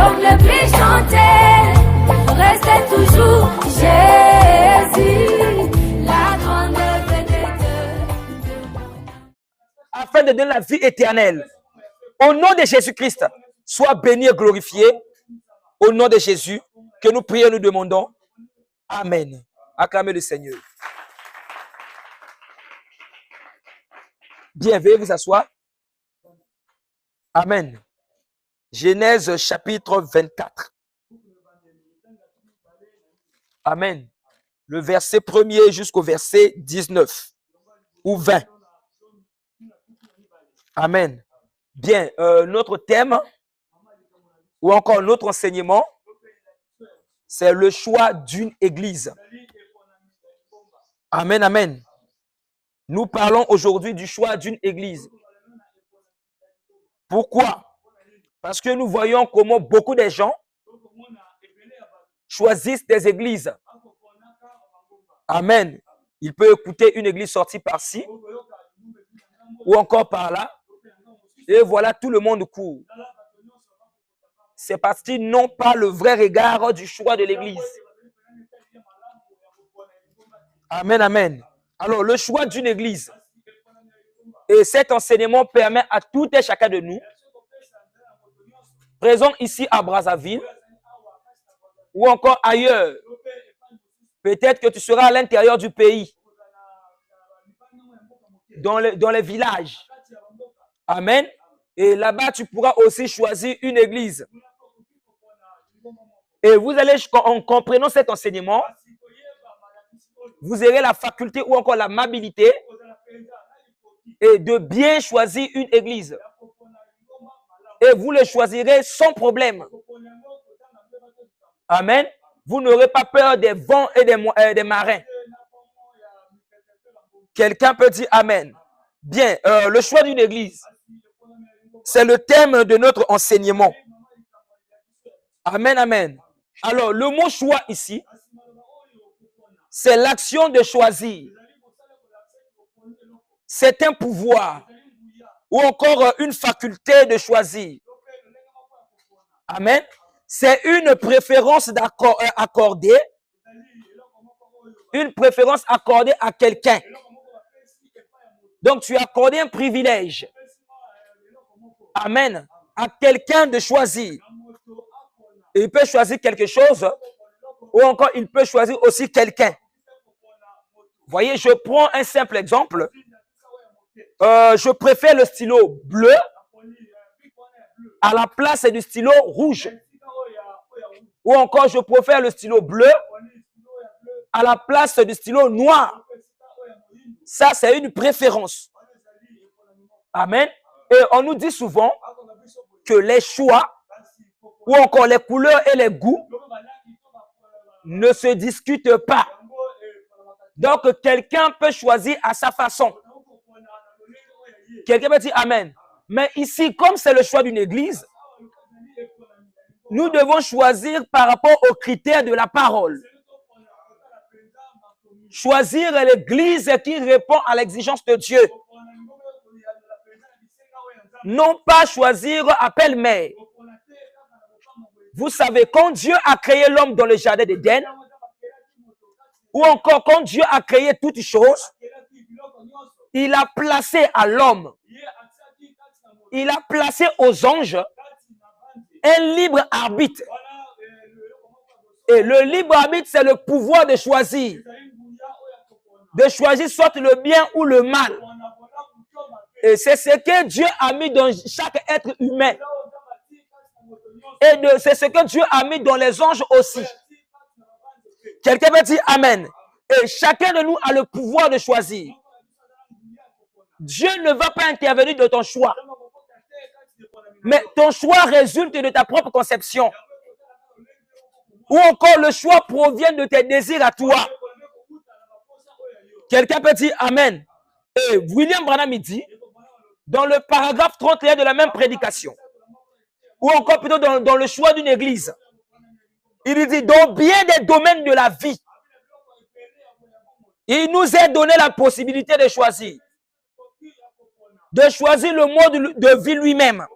Comme le plus chanté, restez toujours Jésus, la grande vedette de mon âme. Afin de donner la vie éternelle. Au nom de Jésus-Christ, sois béni et glorifié. Au nom de Jésus, que nous prions, nous demandons. Amen. Acclamez le Seigneur. Bien, veuillez vous asseoir. Amen. Genèse chapitre 24. Amen. Le verset 1er jusqu'au verset 19 ou 20. Amen. Bien, notre thème ou encore notre enseignement, c'est le choix d'une église. Amen, amen. Nous parlons aujourd'hui du choix d'une église. Pourquoi? Parce que nous voyons comment beaucoup de gens choisissent des églises. Amen. Il peut écouter une église sortie par-ci ou encore par-là. Et voilà, tout le monde court. C'est parce qu'ils n'ont pas le vrai regard du choix de l'église. Amen, amen. Alors, le choix d'une église. Et cet enseignement permet à tout et chacun de nous, présents ici à Brazzaville, ou encore ailleurs, peut-être que tu seras à l'intérieur du pays, dans les villages. Amen. Et là-bas, tu pourras aussi choisir une église. Et vous allez, en comprenant cet enseignement, vous aurez la faculté ou encore l'amabilité et de bien choisir une église. Et vous le choisirez sans problème. Amen. Vous n'aurez pas peur des vents et des marins. Quelqu'un peut dire Amen. Bien, le choix d'une église, c'est le thème de notre enseignement. Amen, amen. Alors, le mot choix ici, c'est l'action de choisir. C'est un pouvoir ou encore une faculté de choisir. Amen. C'est une préférence accordée. Une préférence accordée à quelqu'un. Donc, tu as accordé un privilège. Amen. À quelqu'un de choisir. Et il peut choisir quelque chose ou encore il peut choisir aussi quelqu'un. Voyez, je prends un simple exemple. Je préfère le stylo bleu à la place du stylo rouge. Ou encore, je préfère le stylo bleu à la place du stylo noir. Ça, c'est une préférence. Amen. Et on nous dit souvent que les choix ou encore les couleurs et les goûts ne se discutent pas. Donc, quelqu'un peut choisir à sa façon. Quelqu'un peut dire Amen. Mais ici, comme c'est le choix d'une église, nous devons choisir par rapport aux critères de la parole. Choisir l'église qui répond à l'exigence de Dieu. Non pas choisir à pêle-mêle. Vous savez, quand Dieu a créé l'homme dans le jardin d'Éden, ou encore quand Dieu a créé toutes choses, il a placé à l'homme, il a placé aux anges un libre arbitre. Et le libre arbitre, c'est le pouvoir de choisir. De choisir soit le bien ou le mal. Et c'est ce que Dieu a mis dans chaque être humain. Et c'est ce que Dieu a mis dans les anges aussi. Quelqu'un peut dire Amen. Et chacun de nous a le pouvoir de choisir. Dieu ne va pas intervenir dans ton choix. Mais ton choix résulte de ta propre conception. Ou encore le choix provient de tes désirs à toi. Quelqu'un peut dire Amen. Et William Branham dit, dans le paragraphe 31 de la même prédication, ou encore plutôt dans le choix d'une église, il dit, dans bien des domaines de la vie, il nous est donné la possibilité de choisir. De choisir le mode de vie lui-même.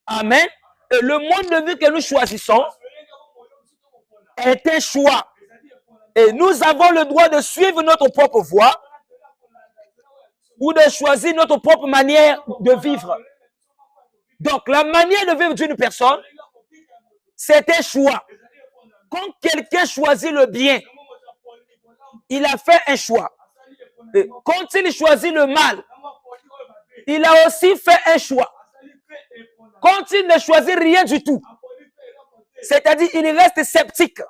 Amen. Et le mode de vie que nous choisissons est un choix. Et nous avons le droit de suivre notre propre voie ou de choisir notre propre manière de vivre. Donc, la manière de vivre d'une personne, c'est un choix. Quand quelqu'un choisit le bien, il a fait un choix. Et quand il choisit le mal, il a aussi fait un choix. Quand il ne choisit rien du tout, c'est-à-dire il reste sceptique,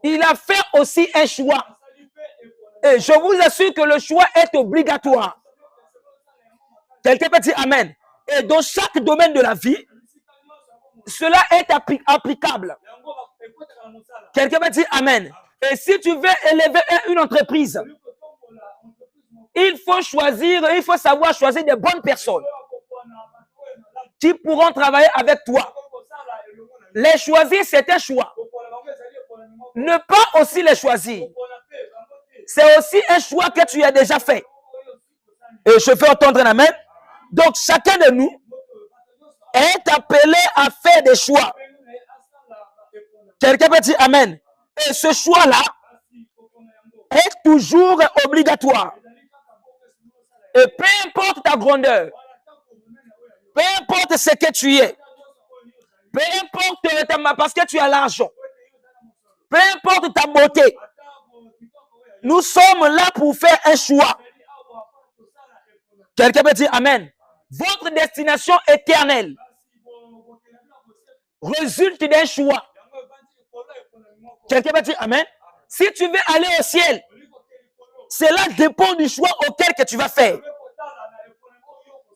il a fait aussi un choix. Et je vous assure que le choix est obligatoire. Quelqu'un peut dire Amen. Et dans chaque domaine de la vie, cela est applicable. Quelqu'un peut dire Amen. Et si tu veux élever une entreprise, il faut choisir, il faut savoir choisir des bonnes personnes qui pourront travailler avec toi. Les choisir, c'est un choix. Ne pas aussi les choisir, c'est aussi un choix que tu as déjà fait. Et je veux entendre un amen. Donc, chacun de nous est appelé à faire des choix. Quelqu'un peut dire amen. Et ce choix-là est toujours obligatoire. Et peu importe ta grandeur, peu importe ce que tu es, peu importe parce que tu as l'argent, peu importe ta beauté, nous sommes là pour faire un choix. Quelqu'un peut dire amen. Votre destination éternelle résulte d'un choix. Quelqu'un peut dire amen. Si tu veux aller au ciel, cela dépend du choix auquel que tu vas faire.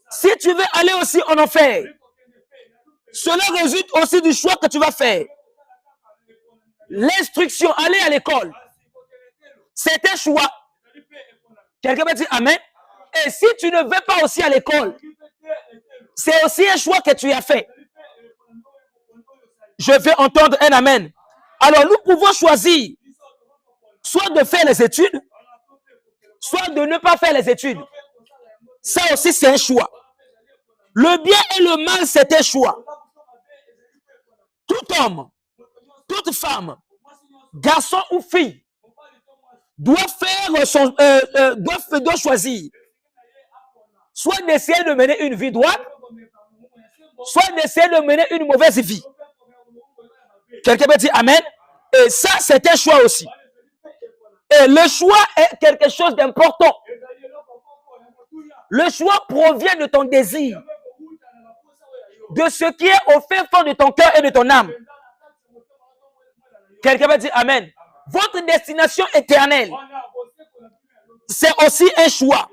Si tu veux aller aussi en enfer, cela résulte aussi du choix que tu vas faire. L'instruction, aller à l'école, c'est un choix. Quelqu'un peut dire amen. Et si tu ne veux pas aussi à l'école, c'est aussi un choix que tu as fait. Je vais entendre un amen. Alors nous pouvons choisir soit de faire les études, soit de ne pas faire les études. Ça aussi, c'est un choix. Le bien et le mal, c'est un choix. Tout homme, toute femme, garçon ou fille, doit choisir. Soit d'essayer de mener une vie droite, soit d'essayer de mener une mauvaise vie. Quelqu'un peut dire amen. Et ça, c'est un choix aussi. Et le choix est quelque chose d'important. Le choix provient de ton désir, de ce qui est au fin fond de ton cœur et de ton âme. Quelqu'un peut dire amen. Votre destination éternelle, c'est aussi un choix.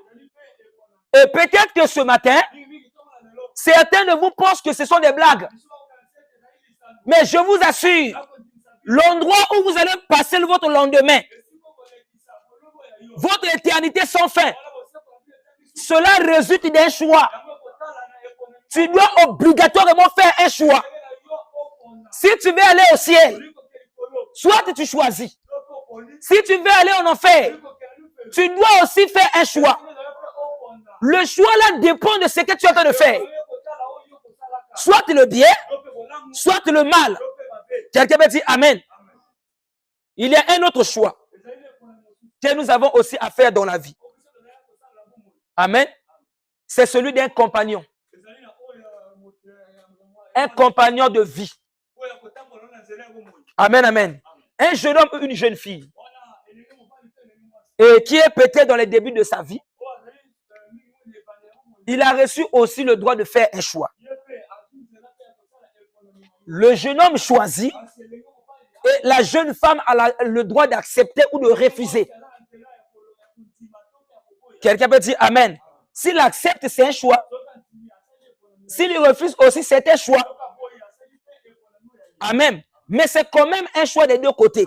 Et peut-être que ce matin, certains de vous pensent que ce sont des blagues. Mais je vous assure, l'endroit où vous allez passer votre lendemain, votre éternité sans fin, cela résulte d'un choix. Tu dois obligatoirement faire un choix. Si tu veux aller au ciel, soit tu choisis. Si tu veux aller en enfer, tu dois aussi faire un choix. Le choix là dépend de ce que tu es en train de faire. Soit le bien, soit le mal. Quelqu'un peut dire amen. Il y a un autre choix que nous avons aussi à faire dans la vie. Amen. C'est celui d'un compagnon. Un compagnon de vie. Amen, amen. Un jeune homme ou une jeune fille. Et qui est peut-être dans les débuts de sa vie. Il a reçu aussi le droit de faire un choix. Le jeune homme choisit et la jeune femme a le droit d'accepter ou de refuser. Quelqu'un peut dire amen. S'il accepte, c'est un choix. S'il refuse aussi, c'est un choix. Amen. Mais c'est quand même un choix des deux côtés.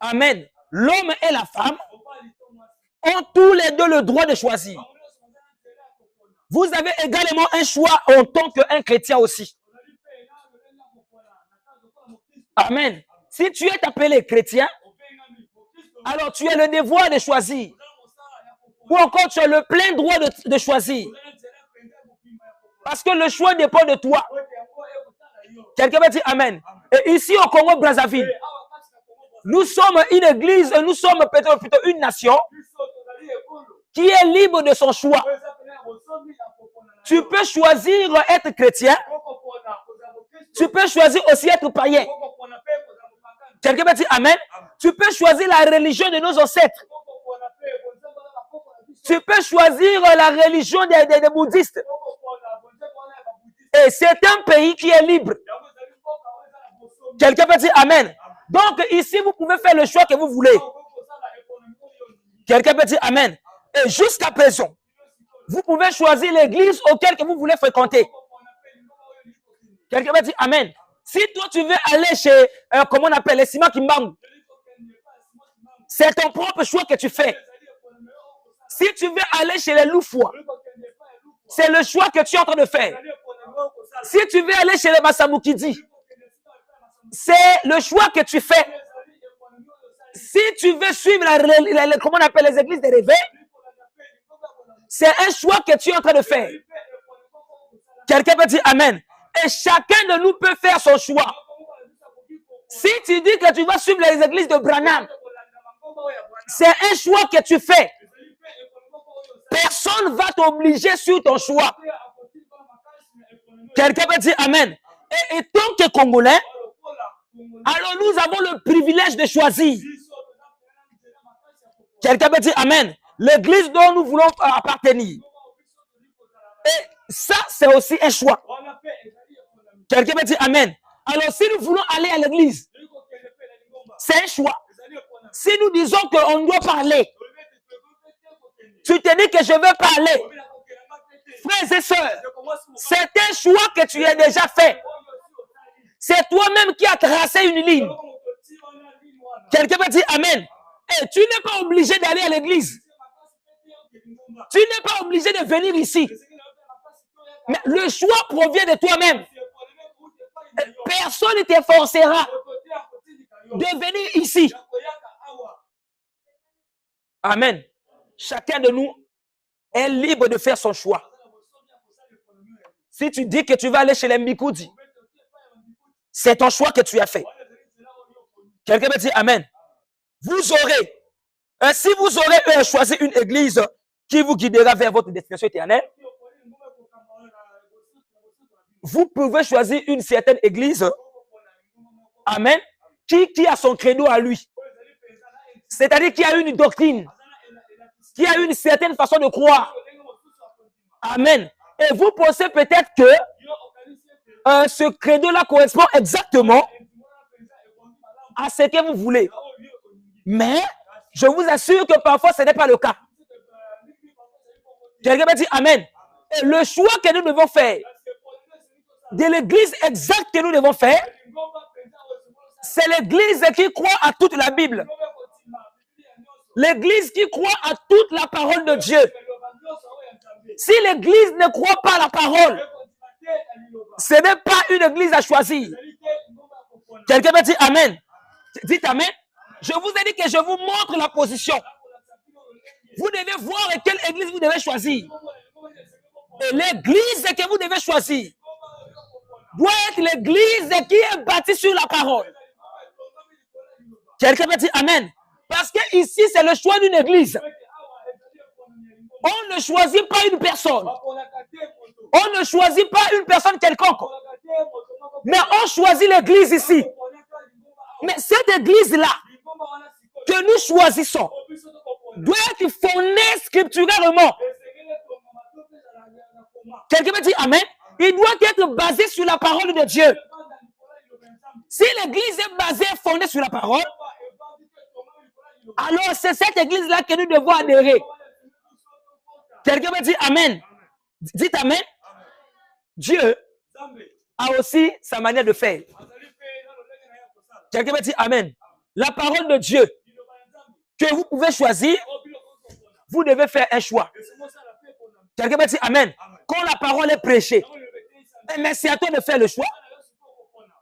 Amen. L'homme et la femme ont tous les deux le droit de choisir. Vous avez également un choix en tant qu'un chrétien aussi. Amen. Si tu es appelé chrétien, alors tu as le devoir de choisir. Ou encore tu as le plein droit de choisir. Parce que le choix dépend de toi. Quelqu'un va dire Amen. Et ici au Congo-Brazzaville, nous sommes une église, nous sommes plutôt une nation qui est libre de son choix. Tu peux choisir être chrétien. Tu peux choisir aussi être païen. Quelqu'un va dire Amen. Tu peux choisir la religion de nos ancêtres. Tu peux choisir la religion des bouddhistes. Et c'est un pays qui est libre. Quelqu'un peut dire Amen. Donc ici, vous pouvez faire le choix que vous voulez. Quelqu'un peut dire Amen. Et jusqu'à présent, vous pouvez choisir l'église auquel que vous voulez fréquenter. Quelqu'un peut dire Amen. Si toi, tu veux aller chez, comment on appelle, les Sima Kimbangu, c'est ton propre choix que tu fais. Si tu veux aller chez les Loufoua, c'est le choix que tu es en train de faire. Si tu veux aller chez les Masamukidi, c'est le choix que tu fais. Si tu veux suivre comment on appelle les églises de réveil, c'est un choix que tu es en train de faire. Quelqu'un peut dire Amen. Et chacun de nous peut faire son choix. Si tu dis que tu vas suivre les églises de Branham, c'est un choix que tu fais. Personne ne va t'obliger sur ton choix. Quelqu'un peut dire Amen. Et tant que Congolais, alors nous avons le privilège de choisir. Quelqu'un peut dire Amen. L'église dont nous voulons appartenir. Et ça, c'est aussi un choix. Quelqu'un peut dire Amen. Alors, si nous voulons aller à l'église, c'est un choix. Si nous disons qu'on doit parler, tu te dis que je veux parler. Frères et sœurs, c'est un choix que tu as déjà fait. C'est toi-même qui as tracé une ligne. Quelqu'un peut dire Amen. Et tu n'es pas obligé d'aller à l'église. Tu n'es pas obligé de venir ici. Mais le choix provient de toi-même. Personne ne te forcera de venir ici. Amen. Chacun de nous est libre de faire son choix. Si tu dis que tu vas aller chez les Mikoudi, c'est ton choix que tu as fait. Quelqu'un peut dire Amen. Vous aurez, si vous aurez choisi une église qui vous guidera vers votre destination éternelle, vous pouvez choisir une certaine église, Amen, qui a son credo à lui. C'est-à-dire qui a une doctrine, qui a une certaine façon de croire. Amen. Et vous pensez peut-être que ce credo-là correspond exactement à ce que vous voulez. Mais je vous assure que parfois ce n'est pas le cas. Quelqu'un va dire Amen. Et le choix que nous devons faire de l'église exacte que nous devons faire, c'est l'église qui croit à toute la Bible. L'église qui croit à toute la parole de Dieu. Si l'église ne croit pas à la parole, ce n'est pas une église à choisir. Quelqu'un va dire Amen. Dites Amen. Je vous ai dit que je vous montre la position. Vous devez voir quelle église vous devez choisir. Et l'église que vous devez choisir doit être l'église qui est bâtie sur la parole. Quelqu'un peut dire Amen. Parce que ici, c'est le choix d'une église. On ne choisit pas une personne. On ne choisit pas une personne quelconque. Mais on choisit l'église ici. Mais cette église-là que nous choisissons doit être fondée scripturalement. Quelqu'un peut dire Amen. Il doit être basé sur la parole de Dieu. Si l'église est basée, fondée sur la parole, alors c'est cette église-là que nous devons adhérer. Quelqu'un peut dire Amen. Dites Amen. Dieu a aussi sa manière de faire. Quelqu'un peut dire Amen. La parole de Dieu que vous pouvez choisir, vous devez faire un choix. Quelqu'un peut dire Amen. Quand la parole est prêchée, mais c'est à toi de faire le choix.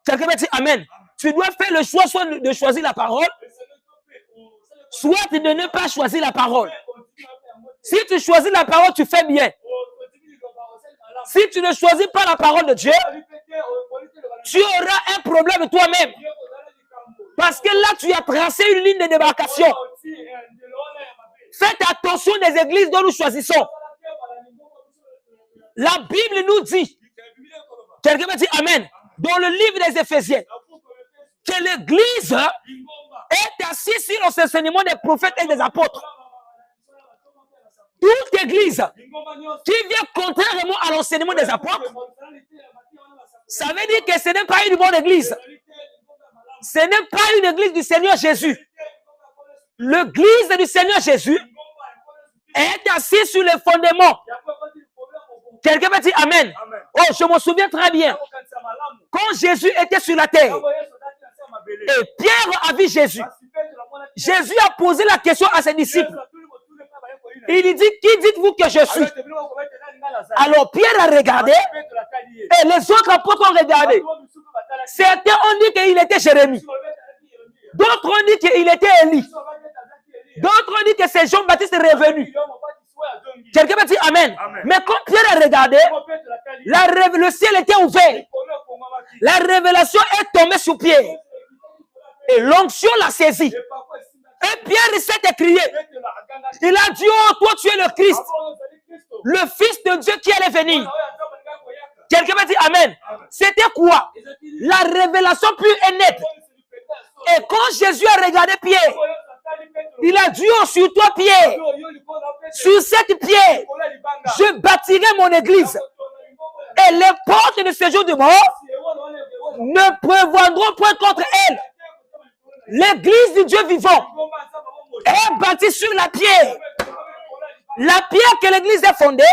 Quelqu'un peut dire Amen. Tu dois faire le choix soit de choisir la parole, soit de ne pas choisir la parole. Si tu choisis la parole, tu fais bien. Si tu ne choisis pas la parole de Dieu, tu auras un problème toi-même. Parce que là, tu as tracé une ligne de démarcation. Faites attention des églises dont nous choisissons. La Bible nous dit, quelqu'un me dit Amen, dans le livre des Éphésiens, que l'église est assise sur l'enseignement des prophètes et des apôtres. Toute église qui vient contrairement à l'enseignement des apôtres, ça veut dire que ce n'est pas une bonne église. Ce n'est pas une église du Seigneur Jésus. L'église du Seigneur Jésus est assise sur les fondements. Quelqu'un me dit Amen. Oh, je me souviens très bien. Quand Jésus était sur la terre, et Pierre a vu Jésus. Jésus a posé la question à ses disciples. Il dit, qui dites-vous que je suis? Alors Pierre a regardé et les autres apôtres ont regardé. Certains ont dit qu'il était Jérémie. D'autres ont dit qu'il était Élie. D'autres ont dit que c'est Jean-Baptiste revenu. Quelqu'un m'a dit Amen. Mais quand Pierre a regardé, le ciel était ouvert. La révélation est tombée sur Pierre. Et l'onction l'a saisi. Et Pierre s'est écrié. Il a dit, oh, toi tu es le Christ, le Fils de Dieu qui allait venir. Quelqu'un m'a dit Amen. C'était quoi? La révélation pure et nette. Et quand Jésus a regardé Pierre, il a dit, oh, sur toi Pierre, sur cette pierre, je bâtirai mon église. Et les portes de ce jour de mort ne prévaudront point contre elle. L'église du Dieu vivant est bâtie sur la pierre. La pierre que l'église est fondée,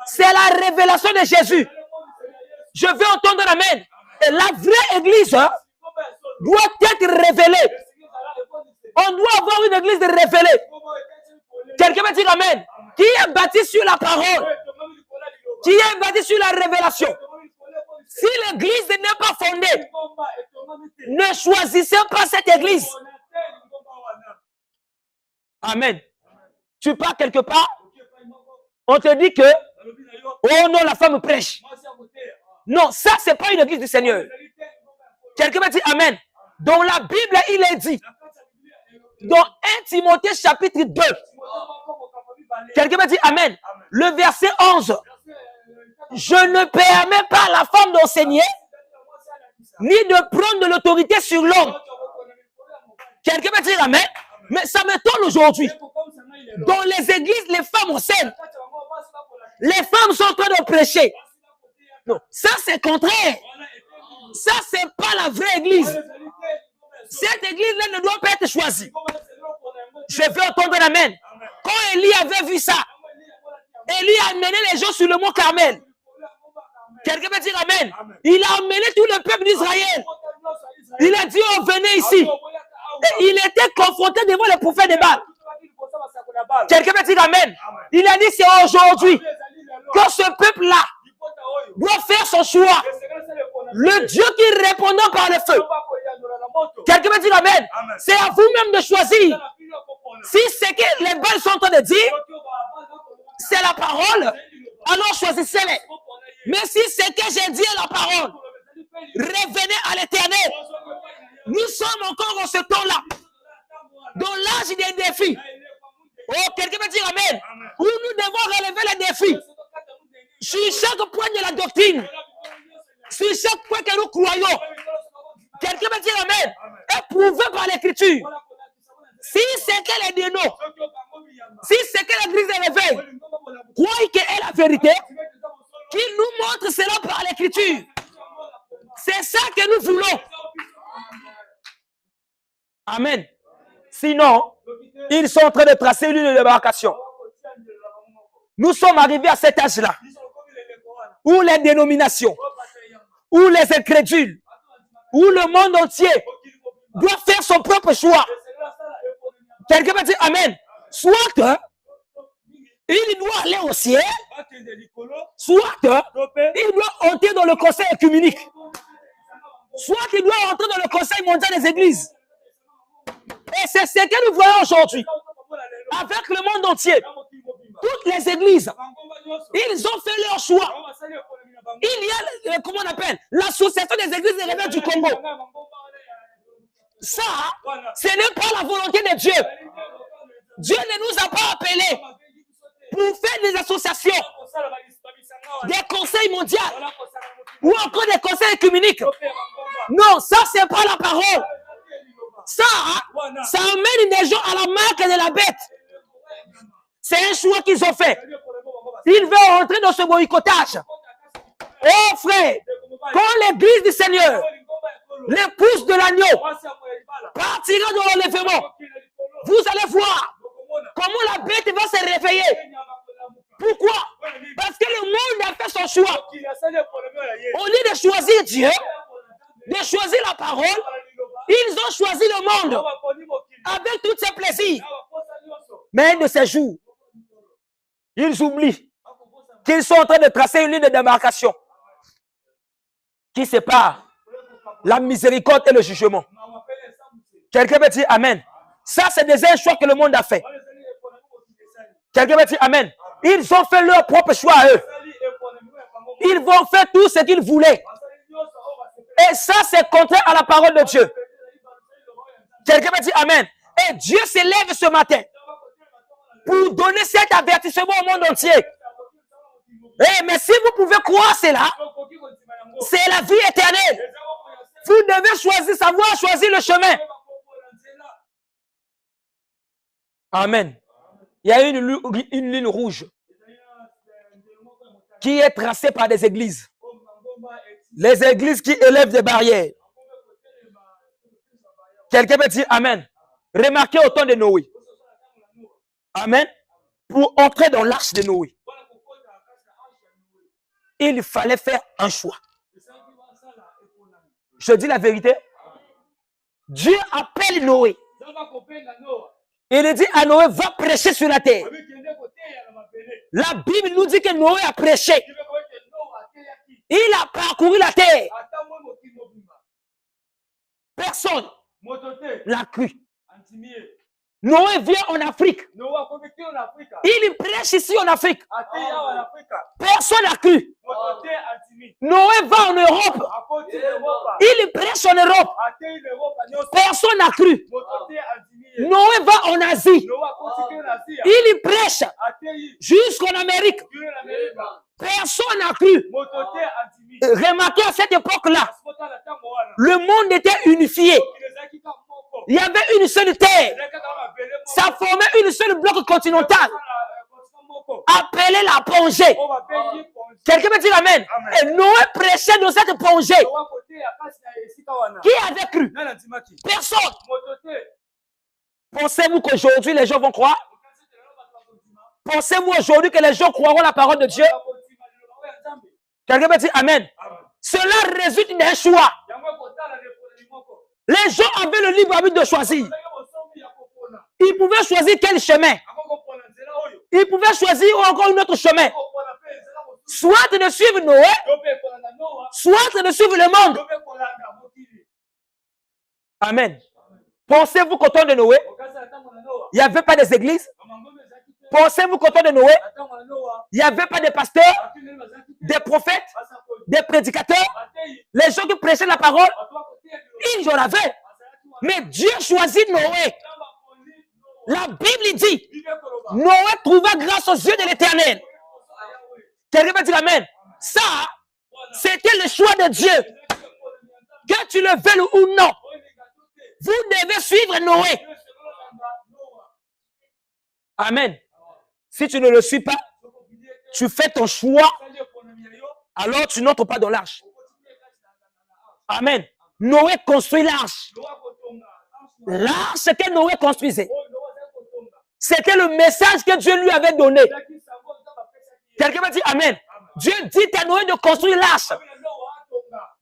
c'est la révélation de Jésus. Je veux entendre Amen. Et la vraie église doit être révélée. On doit avoir une église révélée. Quelqu'un va dire Amen. Qui est bâtie sur la parole. Qui est bâtie sur la révélation. Si l'église n'est pas fondée, ne choisissez pas cette église. Amen. Tu pars quelque part, on te dit que, oh non, la femme prêche. Non, ça, c'est pas une église du Seigneur. Quelqu'un va dire Amen. Dans la Bible, il est dit, dans 1 Timothée chapitre 2, quelqu'un va dire Amen. Le verset 11. Je ne permets pas à la femme d'enseigner, ni de prendre de l'autorité sur l'homme. Quelqu'un va dire Amen. Mais ça m'étonne aujourd'hui. Dans les églises, les femmes enseignent. Les femmes sont en train de prêcher. Non, ça c'est contraire. Ça c'est pas la vraie église. Cette église-là ne doit pas être choisie. Je veux entendre Amen. Quand Élie avait vu ça, Élie a amené les gens sur le mont Carmel. Quelqu'un peut dire Amen. Il a amené tout le peuple d'Israël. Il a dit, oh, venez ici. Et il était confronté devant le prophète de Baal. Quelqu'un peut dire Amen. Il a dit, c'est aujourd'hui que ce peuple-là doit faire son choix. Le Dieu qui répondant par le feu. Quelqu'un peut dire Amen. C'est à vous-même de choisir. Si c'est que les Baals sont en train de dire, c'est la parole, alors choisissez-les. Mais si c'est que j'ai dit la parole, revenez à l'éternel. Nous sommes encore en ce temps-là, dans l'âge des défis. Oh, quelqu'un peut dire Amen. Où nous devons relever les défis. Sur chaque point de la doctrine, sur chaque point que nous croyons. Quelqu'un peut dire Amen. Éprouvé par l'écriture. Si c'est qu'elle est de nous, si c'est que l'église est réveillée, croyez qu'elle est la vérité, qu'il nous montre cela par l'écriture. C'est ça que nous voulons. Amen. Sinon, ils sont en train de tracer une démarcation. Nous sommes arrivés à cet âge-là, où les dénominations, où les incrédules, où le monde entier doit faire son propre choix. Quelqu'un va dire Amen. Soit il doit aller au ciel, soit il doit entrer dans le conseil œcuménique, soit il doit entrer dans le conseil mondial des églises. Et c'est ce que nous voyons aujourd'hui avec le monde entier. toutes les églises, ils ont fait leur choix. Il y a, comment on appelle, l'association des églises des réveils du Congo. Ça, ce n'est pas la volonté de Dieu. Dieu ne nous a pas appelés pour faire des associations, des conseils mondiaux ou encore des conseils écuméniques. Non, ça, c'est pas la parole. Ça amène des gens à la marque de la bête. C'est un choix qu'ils ont fait. Ils veulent entrer dans ce boycottage. Oh frère, quand l'église du Seigneur, l'épouse de l'agneau, partira de l'enlèvement, vous allez voir comment la bête va se réveiller. Pourquoi? Parce que le monde a fait son choix. Au lieu de choisir Dieu, de choisir la parole, ils ont choisi le monde avec tous ses plaisirs. Mais un de ces jours, ils oublient qu'ils sont en train de tracer une ligne de démarcation qui sépare la miséricorde et le jugement. Quelqu'un peut dire Amen. Ça, c'est déjà un choix que le monde a fait. Quelqu'un peut dire Amen. Ils ont fait leur propre choix à eux. Ils vont faire tout ce qu'ils voulaient. Et ça, c'est contraire à la parole de Dieu. Quelqu'un peut dire Amen. Et Dieu s'élève ce matin pour donner cet avertissement au monde entier. Mais si vous pouvez croire cela, c'est la vie éternelle. Vous devez choisir, savoir choisir le chemin. Amen. Il y a une ligne rouge qui est tracée par des églises. Les églises qui élèvent des barrières. Quelqu'un peut dire Amen. Remarquez au temps de Noé. Amen. Pour entrer dans l'arche de Noé, il fallait faire un choix. Je dis la vérité. Dieu appelle Noé. Il dit à Noé, va prêcher sur la terre. La Bible nous dit que Noé a prêché. Il a parcouru la terre. Personne l'a cru. Noé vient en Afrique. Il prêche ici en Afrique. Personne n'a cru. Noé va en Europe. Il prêche en Europe. Personne n'a cru. Noé va en Asie. Il prêche jusqu'en Amérique. Personne n'a cru. Remarquez à cette époque-là, le monde était unifié. Il y avait une seule terre. Ça formait une seule bloc continental. Appelé la plongée. Quelqu'un peut dire Amen. Et Noé prêchait dans cette plongée. Qui avait cru? Personne. Pensez-vous qu'aujourd'hui les gens vont croire? Pensez-vous aujourd'hui que les gens croiront la parole de Dieu? Quelqu'un peut dire Amen. Cela résulte d'un choix. Les gens avaient le libre arbitre de choisir. Ils pouvaient choisir quel chemin. Ils pouvaient choisir encore un autre chemin. Soit de suivre Noé, soit de suivre le monde. Amen. Pensez-vous qu'au temps de Noé, il n'y avait pas des églises? Pensez-vous qu'au temps de Noé, il n'y avait pas de pasteurs, des prophètes, des prédicateurs, les gens qui prêchaient la parole? Ils en avaient. Mais Dieu choisit Noé. La Bible dit, Noé trouva grâce aux yeux de l'Éternel. Quelqu'un peut dire Amen. Ça, c'était le choix de Dieu. Que tu le veuilles ou non, vous devez suivre Noé. Amen. Si tu ne le suis pas, tu fais ton choix, alors tu n'entres pas dans l'arche. Amen. Noé construit l'arche. L'arche que Noé construisait, c'était le message que Dieu lui avait donné. Quelqu'un m'a dit Amen. Dieu dit à Noé de construire l'arche.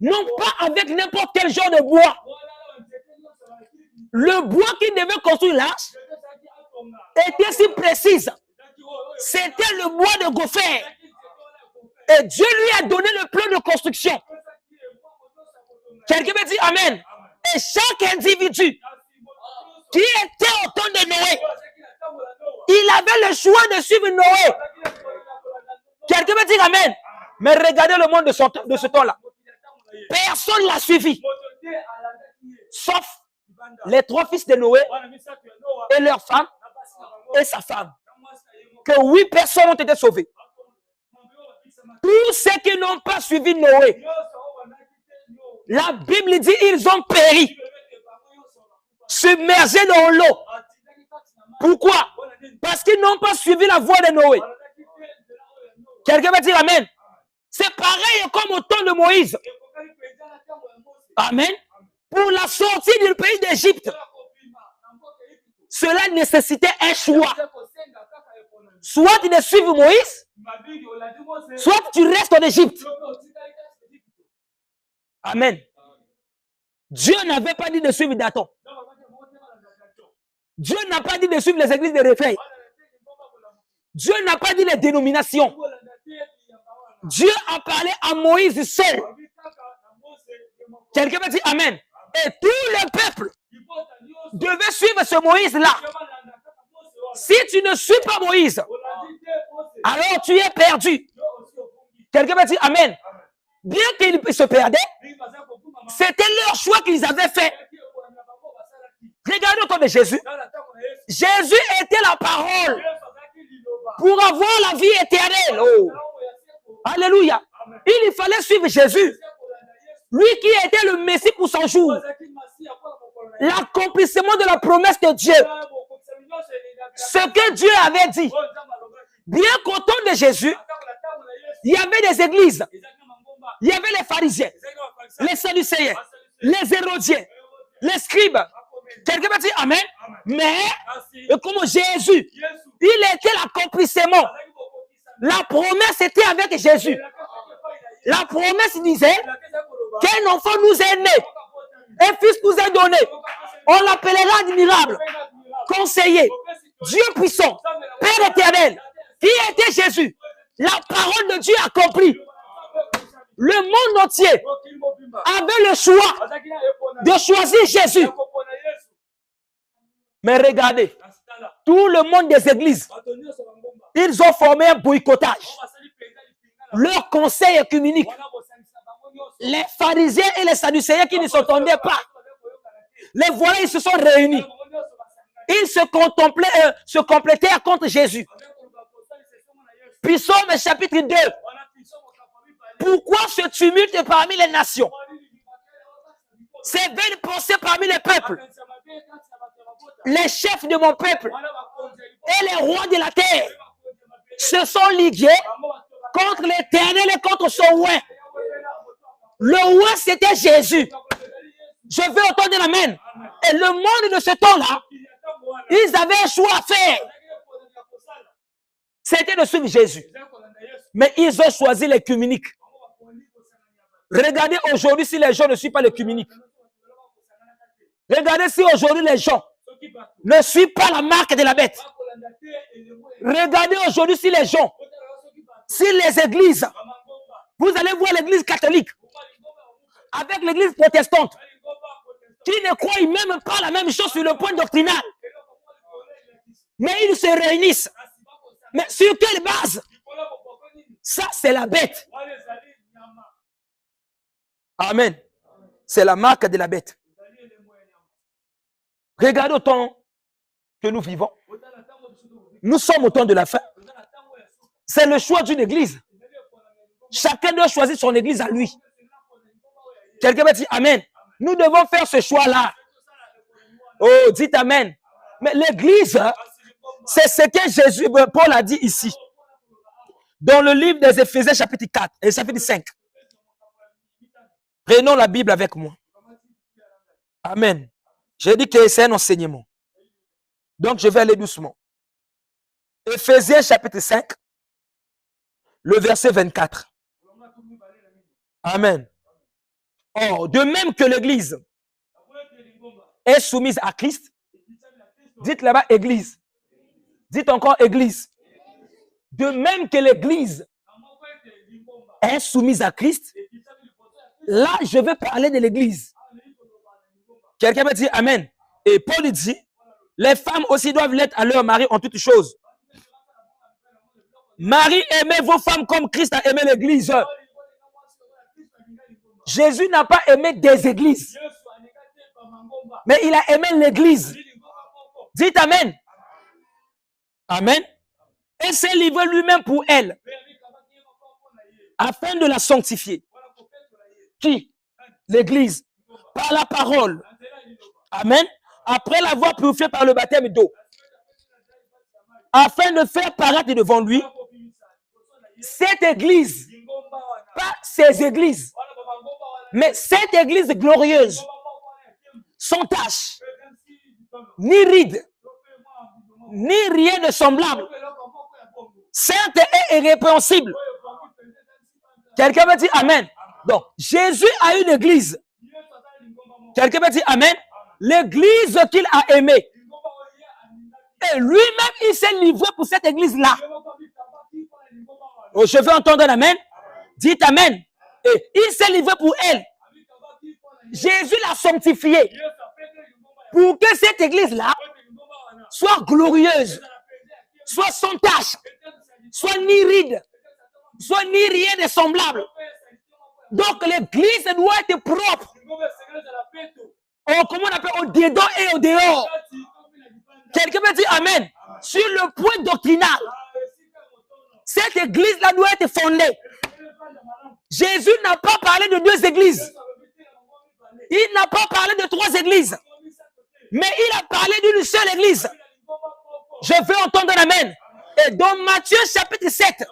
Non pas avec n'importe quel genre de bois. Le bois qui devait construire l'arche était si précis. C'était le bois de gopher. Et Dieu lui a donné le plan de construction. Quelqu'un me dit Amen. Et chaque individu qui était au temps de Noé Il avait le choix de suivre Noé. Quelqu'un veut dire Amen. Mais regardez le monde de ce temps-là. Personne ne l'a suivi. Sauf les 3 fils de Noé et leur femme et sa femme. Que 8 personnes ont été sauvées. Tous ceux qui n'ont pas suivi Noé, la Bible dit ils ont péri, submergés dans l'eau. Pourquoi? Parce qu'ils n'ont pas suivi la voie de Noé. Quelqu'un va dire Amen. C'est pareil comme au temps de Moïse. Amen. Pour la sortie du pays d'Égypte, cela nécessitait un choix. Soit tu ne suives Moïse, soit tu restes en Égypte. Amen. Dieu n'avait pas dit de suivre Dathan. Dieu n'a pas dit de suivre les églises de réveil. Dieu n'a pas dit les dénominations. Dieu a parlé à Moïse seul. Quelqu'un va dire Amen. Et tout le peuple devait suivre ce Moïse-là. Si tu ne suis pas Moïse, alors tu es perdu. Quelqu'un va dire Amen. Bien qu'ils se perdaient, c'était leur choix qu'ils avaient fait. Regardez au temps de Jésus. Jésus était la parole pour avoir la vie éternelle. Oh. Alléluia. Il fallait suivre Jésus. Lui qui était le Messie pour son jour. L'accomplissement de la promesse de Dieu. Ce que Dieu avait dit. Bien qu'au temps de Jésus, il y avait des églises. Il y avait les pharisiens, les sadducéens, les hérodiens, les scribes. Quelqu'un va dire Amen. Mais comme Jésus, il était l'accomplissement. La promesse était avec Jésus. La promesse disait qu'un enfant nous est né, un fils nous est donné. On l'appellera admirable, conseiller, Dieu puissant, Père éternel. Qui était Jésus? La parole de Dieu accomplie. Le monde entier avait le choix de choisir Jésus. Mais regardez, tout le monde des églises, ils ont formé un boycottage. Leur conseil œcuménique, les pharisiens et les sadducéens qui ne s'entendaient pas, les voilà, ils se sont réunis. Ils se complétèrent contre Jésus. Psaume chapitre 2. Pourquoi ce tumulte parmi les nations? Ces vaines pensées parmi les peuples. Les chefs de mon peuple et les rois de la terre se sont ligués contre l'Éternel et contre son roi. Le roi, c'était Jésus. Je veux entendre l'amen. Et le monde de ce temps-là, ils avaient un choix à faire. C'était de suivre Jésus. Mais ils ont choisi l'écuménique. Regardez aujourd'hui si les gens ne suivent pas l'écuménique. Regardez si aujourd'hui les gens ne suivent pas la marque de la bête. Regardez aujourd'hui si les gens, si les églises, vous allez voir l'église catholique avec l'église protestante qui ne croient même pas la même chose sur le point doctrinal. Mais ils se réunissent. Mais sur quelle base? Ça, c'est la bête. Amen. C'est la marque de la bête. Regardez au temps que nous vivons. Nous sommes au temps de la fin. C'est le choix d'une église. Chacun doit choisir son église à lui. Quelqu'un va dire Amen. Nous devons faire ce choix-là. Oh, dites Amen. Mais l'église, c'est ce que Jésus, Paul a dit ici. Dans le livre des Éphésiens chapitre 4 et chapitre 5. Prenons la Bible avec moi. Amen. J'ai dit que c'est un enseignement. Donc je vais aller doucement. Éphésiens chapitre 5, le verset 24. Amen. Or, de même que l'église est soumise à Christ, dites là-bas église. Dites encore église. De même que l'église est soumise à Christ, là, je vais parler de l'église. Quelqu'un me dit Amen. Et Paul dit, Les femmes aussi doivent l'être à leur mari en toutes choses. Marie, aimez vos femmes comme Christ a aimé l'église. Jésus n'a pas aimé des églises, mais il a aimé l'église. Dites Amen. Amen. Et s'est livré lui-même pour elle, afin de la sanctifier. Qui? L'église. Par la parole. Amen. Après l'avoir purifié par le baptême d'eau, afin de faire paraître devant lui cette église, pas ces églises, mais cette église glorieuse, sans tache, ni ride, ni rien de semblable, sainte et irrépréhensible. Quelqu'un me dit Amen. Donc, Jésus a une église. Quelqu'un me dit Amen. L'église qu'il a aimée. Et lui-même, il s'est livré pour cette église-là. Oh, je veux entendre un Amen. Dites Amen. Et il s'est livré pour elle. Jésus l'a sanctifiée. Pour que cette église-là soit glorieuse, soit sans tache, soit ni ride, soit ni rien de semblable. Donc l'église doit être propre. Oh, comment on appelle? Au dedans et au dehors. Quelqu'un me dit Amen. Sur le point doctrinal, cette église-là doit être fondée. Jésus n'a pas parlé de 2 églises. Il n'a pas parlé de 3 églises. Mais il a parlé d'une seule église. Je veux entendre Amen. Et dans Matthieu chapitre 7,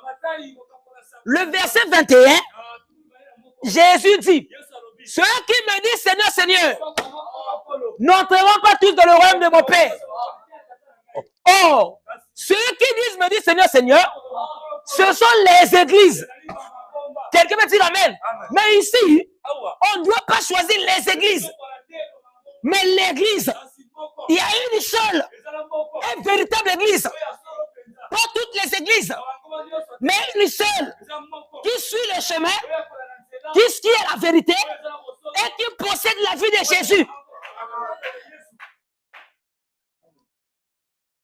le verset 21, Jésus dit, ceux qui me disent Seigneur, Seigneur, n'entreront pas tous dans le royaume de mon Père. Or, ceux qui disent me disent Seigneur, Seigneur, ce sont les églises. Quelqu'un me dit Amen. Mais ici, on ne doit pas choisir les églises. Mais l'église, il y a une seule, une véritable église. Pas toutes les églises, mais une seule qui suit le chemin, qui est la vérité et qui possède la vie de Jésus.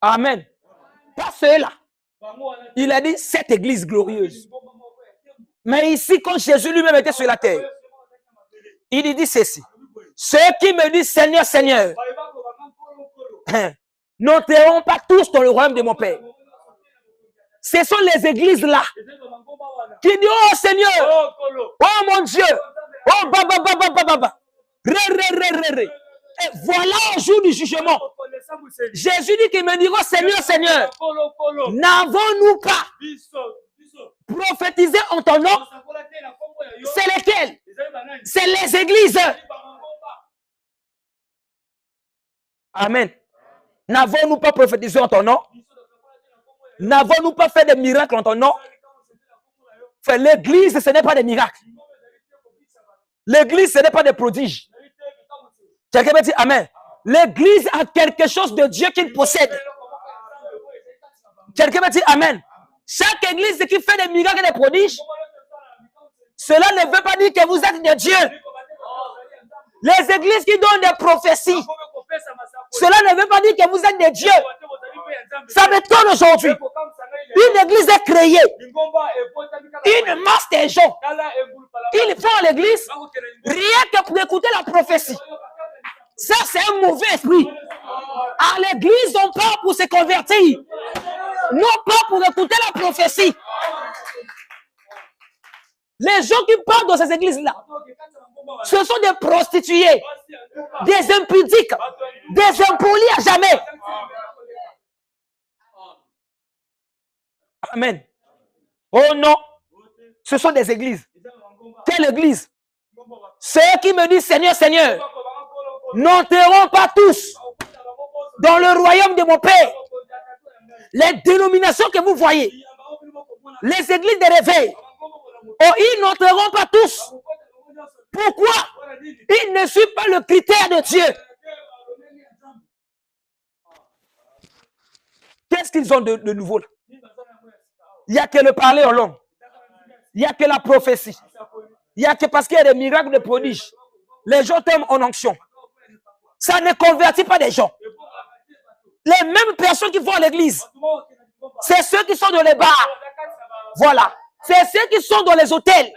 Amen. Pas ceux-là. Il a dit cette église glorieuse. Mais ici, quand Jésus lui-même était sur la terre, il dit ceci. Ceux qui me disent Seigneur, Seigneur, n'entreront pas tous dans le royaume de mon Père. Ce sont les églises là qui disent oh Seigneur, oh mon Dieu, oh baba. Et voilà au jour du jugement. Jésus dit qu'il me dira Seigneur, Seigneur, n'avons-nous pas prophétisé en ton nom? C'est lesquels? C'est les églises. Amen. N'avons-nous pas prophétisé en ton nom? N'avons-nous pas fait des miracles en ton nom? L'église, ce n'est pas des miracles. L'église, ce n'est pas des prodiges. Quelqu'un me dit Amen. L'église a quelque chose de Dieu qu'il possède. Quelqu'un me dit Amen. Chaque église qui fait des miracles et des prodiges, cela ne veut pas dire que vous êtes de Dieu. Les églises qui donnent des prophéties, cela ne veut pas dire que vous êtes de Dieu. Ça m'étonne aujourd'hui. Une église est créée. Une masse de gens. Ils vont à l'église rien que pour écouter la prophétie. Ça, c'est un mauvais esprit. À l'église, on part pour se convertir. Non pas pour écouter la prophétie. Les gens qui partent dans ces églises-là, ce sont des prostituées, des impudiques, des impolis à jamais. Amen. Oh non, ce sont des églises. Quelle église? Ceux qui me disent Seigneur, Seigneur, n'entreront pas tous dans le royaume de mon Père. Les dénominations que vous voyez, les églises de réveil, oh, ils n'entreront pas tous. Pourquoi? Ils ne suivent pas le critère de Dieu. Qu'est-ce qu'ils ont de nouveau là? Il n'y a que le parler en langue. Il n'y a que la prophétie. Il n'y a que parce qu'il y a des miracles, des prodiges. Les gens t'aiment en onction. Ça ne convertit pas des gens. Les mêmes personnes qui vont à l'église, c'est ceux qui sont dans les bars. Voilà. C'est ceux qui sont dans les hôtels.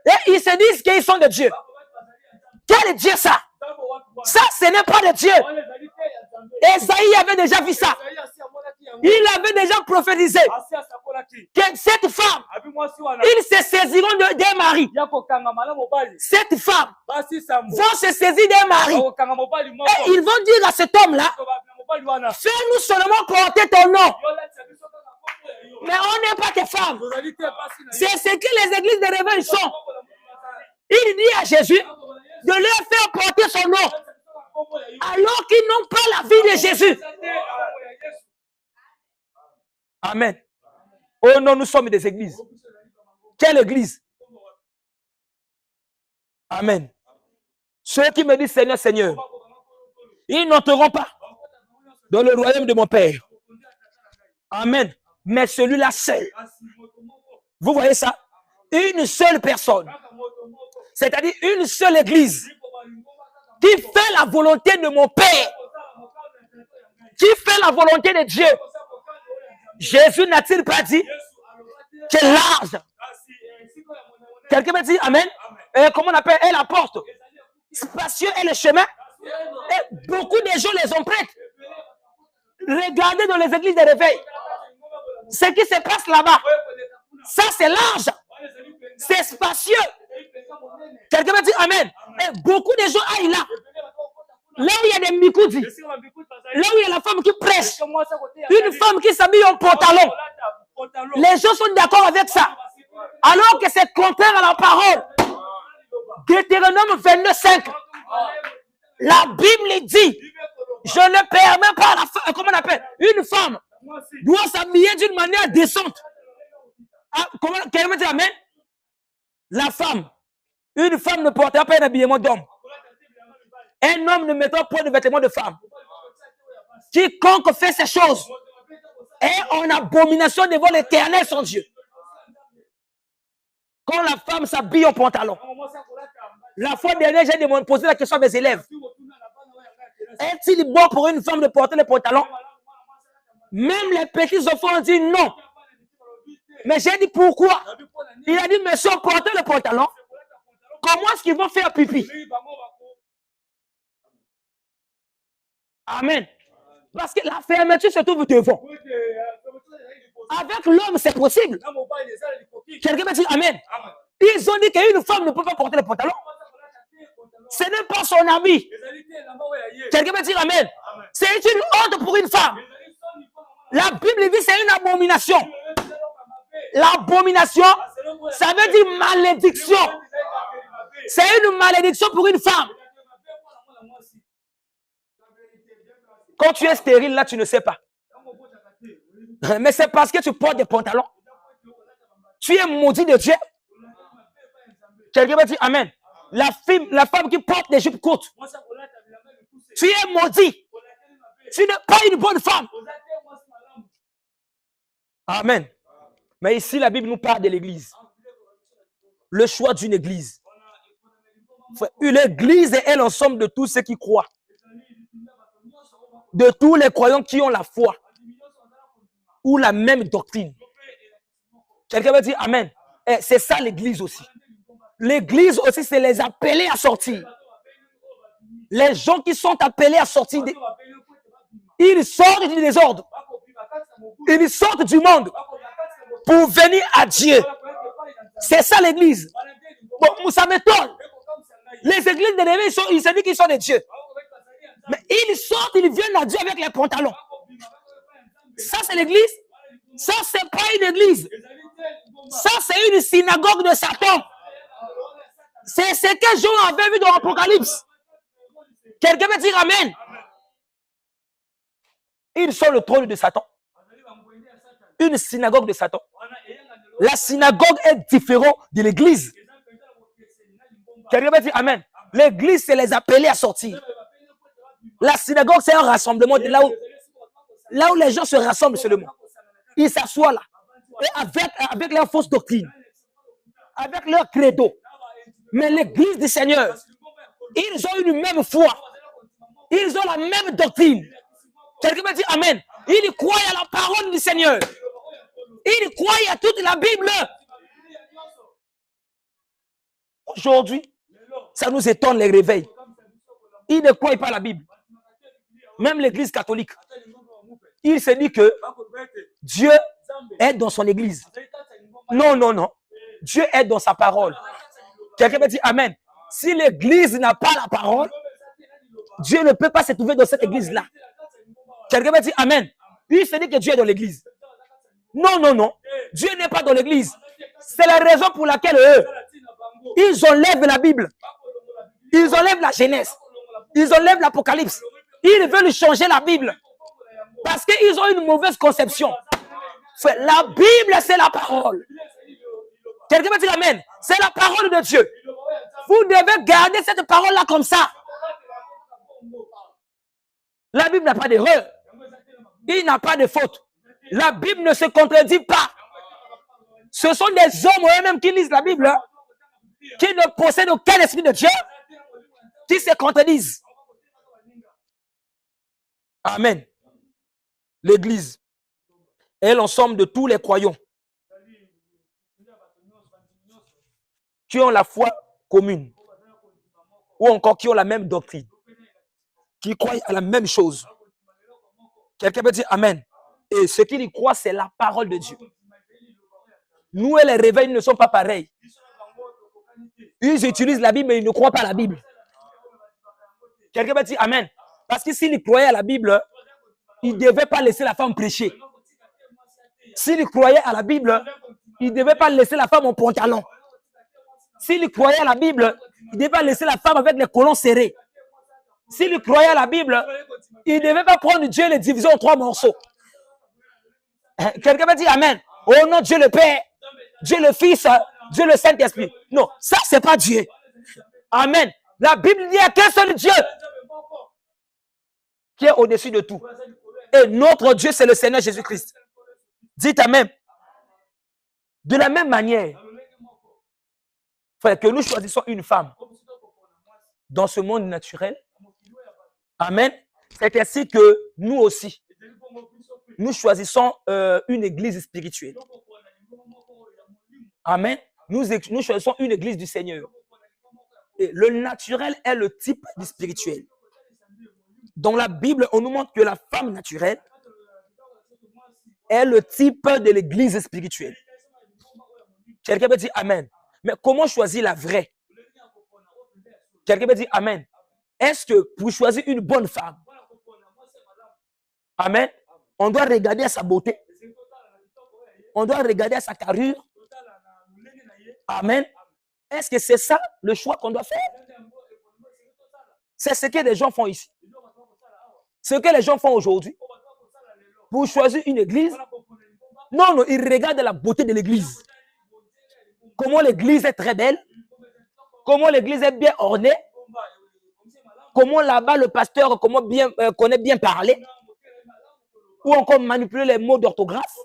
Et ils se disent qu'ils sont de Dieu. Quel est Dieu ça? Ça, ce n'est pas de Dieu. Esaïe avait déjà vu ça. Il avait déjà prophétisé que cette femme, ils se saisiront d'un mari. Cette femme vont se saisir d'un mari. Et ils vont dire à cet homme-là, fais-nous seulement porter ton nom. Mais on n'est pas tes femmes. C'est ce que les églises de réveil sont. Il dit à Jésus de leur faire porter son nom, alors qu'ils n'ont pas la vie de Jésus. Amen. Oh non, nous sommes des églises. Quelle église? Amen. Ceux qui me disent Seigneur, Seigneur, ils n'entreront pas dans le royaume de mon Père. Amen. Mais celui-là seul. Vous voyez ça? Une seule personne. C'est-à-dire une seule église qui fait la volonté de mon Père. Qui fait la volonté de Dieu. Jésus n'a-t-il pas dit que large? Quelqu'un m'a dit Amen. Et comment on appelle? Et la porte. Spacieux est le chemin. Et beaucoup de gens les ont prêtes. Regardez dans les églises de réveil. Ce qui se passe là-bas. Ça, c'est large. C'est spacieux. Quelqu'un m'a dit Amen. Et beaucoup de gens aillent là. Là où il y a des mikoudi. Là où il y a la femme qui prêche. Une femme qui s'habille en pantalon. Les gens sont d'accord avec ça. Alors que c'est contraire à la parole. Deutéronome 22:5. La Bible dit, je ne permets pas la femme, comment on appelle, une femme doit s'habiller d'une manière décente. Ah, comment, quelqu'un me dit Amen? La femme, une femme ne portera pas un habillement d'homme. Un homme ne mettra pas de vêtements de femme. Quiconque fait ces choses est en abomination devant l'Éternel son Dieu. Quand la femme s'habille en pantalon. La fois dernière, j'ai posé la question à mes élèves. Est-il bon pour une femme de porter le pantalon? Même les petits enfants ont dit non. Mais j'ai dit pourquoi? Il a dit, monsieur, portez le pantalon. Comment est-ce qu'ils vont faire pipi? Amen. Parce que la fermeture se trouve devant. Avec l'homme, c'est possible. Quelqu'un va dire Amen. Ils ont dit qu'une femme ne peut pas porter le pantalon. Ce n'est pas son ami. Quelqu'un va dire Amen. C'est une honte pour une femme. La Bible dit c'est une abomination. L'abomination, ça veut dire malédiction. C'est une malédiction pour une femme. Quand tu es stérile, là, tu ne sais pas. Mais c'est parce que tu portes des pantalons. Tu es maudit de Dieu. Quelqu'un va dire Amen. La femme qui porte des jupes courtes. Tu es maudit. Tu n'es pas une bonne femme. Amen. Mais ici, la Bible nous parle de l'église. Le choix d'une église. L'église est l'ensemble de tous ceux qui croient. De tous les croyants qui ont la foi. Ou la même doctrine. Quelqu'un va dire Amen. Et c'est ça l'église aussi. L'église aussi, c'est les appelés à sortir. Les gens qui sont appelés à sortir, ils sortent du désordre. Ils sortent du monde pour venir à Dieu. C'est ça l'église. Bon, ça m'étonne. Les églises de l'église, ils se disent qu'ils sont des dieux. Mais ils sortent, ils viennent à Dieu avec les pantalons. Ça, c'est l'église. Ça, c'est pas une église. Ça, c'est une synagogue de Satan. C'est ce que Jean avait vu dans l'Apocalypse. Quelqu'un veut dire Amen. Ils sont le trône de Satan. Une synagogue de Satan. La synagogue est différente de l'église. Quelqu'un veut dire Amen. L'église, c'est les appeler à sortir. La synagogue, c'est un rassemblement de là où les gens se rassemblent seulement. Ils s'assoient là. Et avec leur fausse doctrine. Avec leur credo. Mais l'église du Seigneur, ils ont une même foi. Ils ont la même doctrine. Quelqu'un me dit Amen. Il croit à la parole du Seigneur. Il croit à toute la Bible. Aujourd'hui, ça nous étonne les réveils. Il ne croit pas à la Bible. Même l'église catholique. Il se dit que Dieu est dans son église. Non, non, non. Dieu est dans sa parole. Quelqu'un me dit Amen. Si l'église n'a pas la parole, Dieu ne peut pas se trouver dans cette église-là. Quelqu'un me dit Amen. Il se dit que Dieu est dans l'église. Non, non, non. Dieu n'est pas dans l'église. C'est la raison pour laquelle eux, ils enlèvent la Bible. Ils enlèvent la Genèse. Ils enlèvent l'Apocalypse. Ils veulent changer la Bible. Parce qu'ils ont une mauvaise conception. La Bible, c'est la parole. Quelqu'un me dit Amen. C'est la parole de Dieu. Vous devez garder cette parole-là comme ça. La Bible n'a pas d'erreur. Il n'a pas de faute. La Bible ne se contredit pas. Ce sont des hommes eux-mêmes qui lisent la Bible, hein, qui ne possèdent aucun esprit de Dieu, qui se contredisent. Amen. L'Église est l'ensemble de tous les croyants qui ont la foi commune ou encore qui ont la même doctrine, qui croient à la même chose. Quelqu'un peut dire Amen. Et ce qu'ils y croient, c'est la parole de Dieu. Nous et les réveils ne sont pas pareils. Ils utilisent la Bible, mais ils ne croient pas à la Bible. Quelqu'un peut dire Amen. Parce que s'ils croyaient à la Bible, ils ne devaient pas laisser la femme prêcher. S'ils croyaient à la Bible, ils ne devaient pas laisser la femme en pantalon. S'ils croyaient à la Bible, ils ne devaient pas laisser la femme avec les colons serrés. S'ils croyaient à la Bible, ils ne devaient pas prendre Dieu et le diviser en 3 morceaux. Quelqu'un va dire Amen. Oh non, Dieu le Père, Dieu le Fils, Dieu le Saint-Esprit. Non, ça, ce n'est pas Dieu. Amen. La Bible dit à qu'un seul Dieu qui est au-dessus de tout. Et notre Dieu, c'est le Seigneur Jésus-Christ. Dites Amen. De la même manière, frère, que nous choisissons une femme dans ce monde naturel. Amen. C'est ainsi que nous aussi, nous choisissons une église spirituelle. Amen. Nous choisissons une église du Seigneur. Et le naturel est le type du spirituel. Dans la Bible, on nous montre que la femme naturelle est le type de l'église spirituelle. Quelqu'un peut dire Amen. Mais comment choisir la vraie? Quelqu'un peut dire Amen. Est-ce que pour choisir une bonne femme, Amen, on doit regarder à sa beauté? On doit regarder à sa carrure? Amen. Est-ce que c'est ça le choix qu'on doit faire? C'est ce que les gens font ici. Ce que les gens font aujourd'hui. Pour choisir une église. Non, non, ils regardent la beauté de l'église. Comment l'église est très belle. Comment l'église est bien ornée. Comment là-bas le pasteur connaît bien parler. Ou encore manipuler les mots d'orthographe.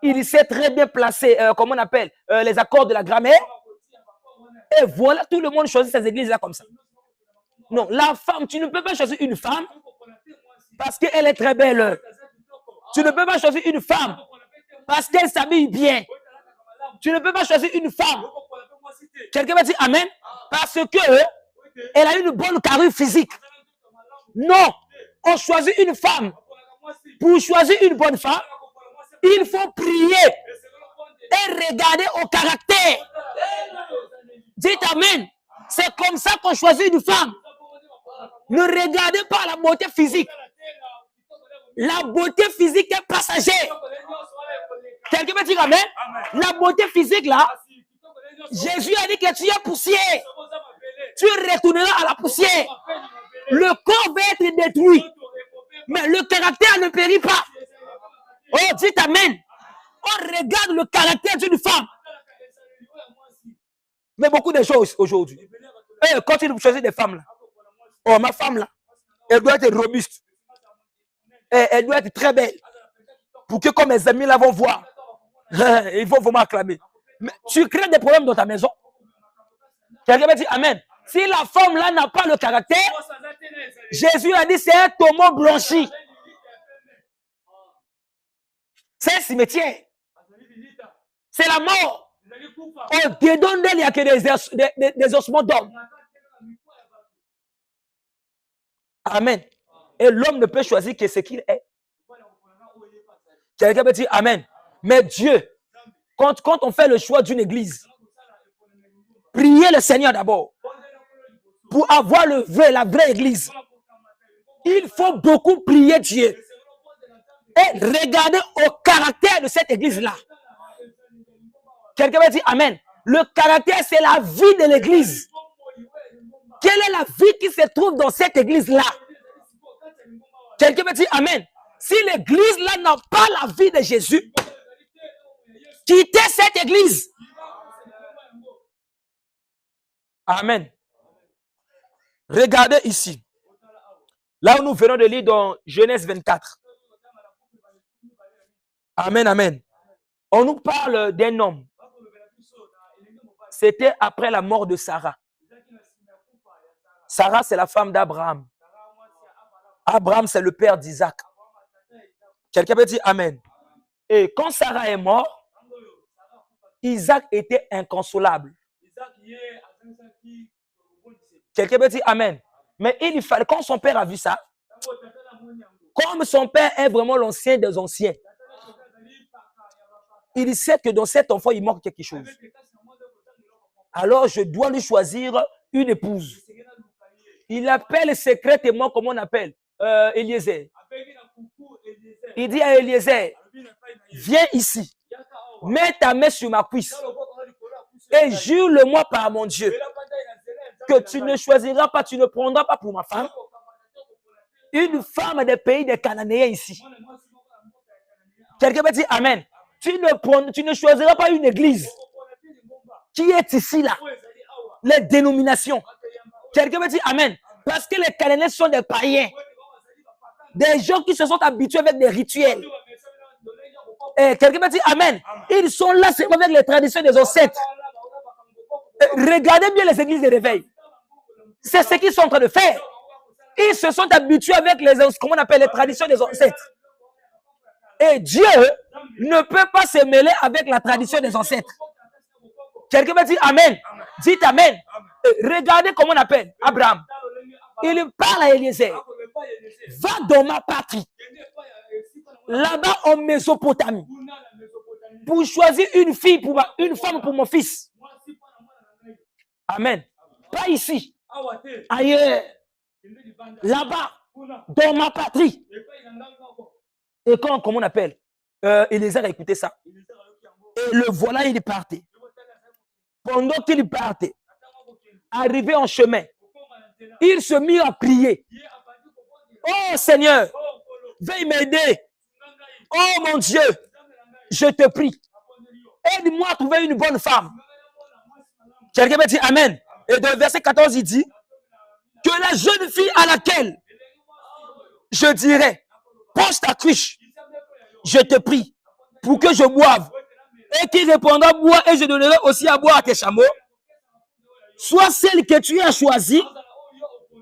Il sait très bien placer, comment on appelle, les accords de la grammaire. Et voilà, tout le monde choisit ces églises-là comme ça. Non, la femme, tu ne peux pas choisir une femme parce qu'elle est très belle. Tu ne peux pas choisir une femme parce qu'elle s'habille bien. Tu ne peux pas choisir une femme. Quelqu'un va dire Amen. Parce qu'elle a une bonne carrure physique. Non, on choisit une femme. Pour choisir une bonne femme, il faut prier et regarder au caractère. Dites Amen. C'est comme ça qu'on choisit une femme. Ne regardez pas la beauté physique. La beauté physique est passagère. Quelqu'un peut dire Amen. La beauté physique là, Jésus a dit que tu es poussière. Tu retourneras à la poussière. Le corps va être détruit. Mais le caractère ne périt pas. Oh, dites Amen. On regarde le caractère d'une femme. Mais beaucoup de choses aujourd'hui. Et quand tu choisis des femmes là, oh, ma femme là, elle doit être robuste. Et elle doit être très belle. Pour que comme mes amis là vont voir, ils vont vraiment acclamer. Mais tu crées des problèmes dans ta maison. Quelqu'un va dire Amen. Si la femme là n'a pas le caractère, Jésus a dit, c'est un tombeau blanchi. C'est un cimetière. C'est la mort. Au-dedans d'elle, il n'y a que des ossements d'hommes. Amen. Et l'homme ne peut choisir que ce qu'il est. Quelqu'un peut dire Amen. Mais Dieu, quand on fait le choix d'une église, priez le Seigneur d'abord. Pour avoir la vraie église, il faut beaucoup prier Dieu. Et regarder au caractère de cette église-là. Quelqu'un va dire Amen. Le caractère, c'est la vie de l'église. Quelle est la vie qui se trouve dans cette église-là? Quelqu'un va dire Amen. Si l'église-là n'a pas la vie de Jésus, quittez cette église. Amen. Regardez ici. Là où nous venons de lire dans Genèse 24. Amen, amen. On nous parle d'un homme. C'était après la mort de Sarah. Sarah, c'est la femme d'Abraham. Abraham, c'est le père d'Isaac. Quelqu'un peut dire Amen. Et quand Sarah est morte, Isaac était inconsolable. Quelqu'un peut dire Amen. Mais il fallait, quand son père a vu ça, comme son père est vraiment l'ancien des anciens, il sait que dans cet enfant, il manque quelque chose. Alors, je dois lui choisir une épouse. Il appelle secrètement, comment on appelle, Eliezer. Il dit à Eliezer, viens ici, mets ta main sur ma cuisse et jure-le-moi par mon Dieu que tu ne choisiras pas, tu ne prendras pas pour ma femme une femme des pays des Cananéens ici. Quelqu'un peut dire Amen. Tu ne choisiras pas une église qui est ici, là. Les dénominations. Quelqu'un peut dire Amen. Parce que les Cananéens sont des païens. Des gens qui se sont habitués avec des rituels. Et quelqu'un peut dire Amen. Ils sont là, c'est avec les traditions des ancêtres. Regardez bien les églises de réveil. C'est ce qu'ils sont en train de faire. Ils se sont habitués avec comment on appelle les traditions des ancêtres. Et Dieu ne peut pas se mêler avec la tradition des ancêtres. Quelqu'un peut dire Amen. Dites Amen. Regardez comment on appelle Abraham. Il parle à Eliezer. Va dans ma patrie. Là-bas en Mésopotamie. Pour choisir une femme pour mon fils. Amen. Pas ici. Ailleurs. Là-bas. Dans ma patrie. Et comment on appelle Eliezer a écouté ça. Et le voilà, il partait. Pendant qu'il partait, arrivé en chemin, il se mit à prier. Oh Seigneur, veuille m'aider. Oh mon Dieu, je te prie. Aide-moi à trouver une bonne femme. Quelqu'un me dit Amen. Et dans le verset 14, il dit que la jeune fille à laquelle je dirais, pose ta cruche, je te prie, pour que je boive. Et qui répondra bois et je donnerai aussi à boire à tes chameaux. Soit celle que tu as choisie,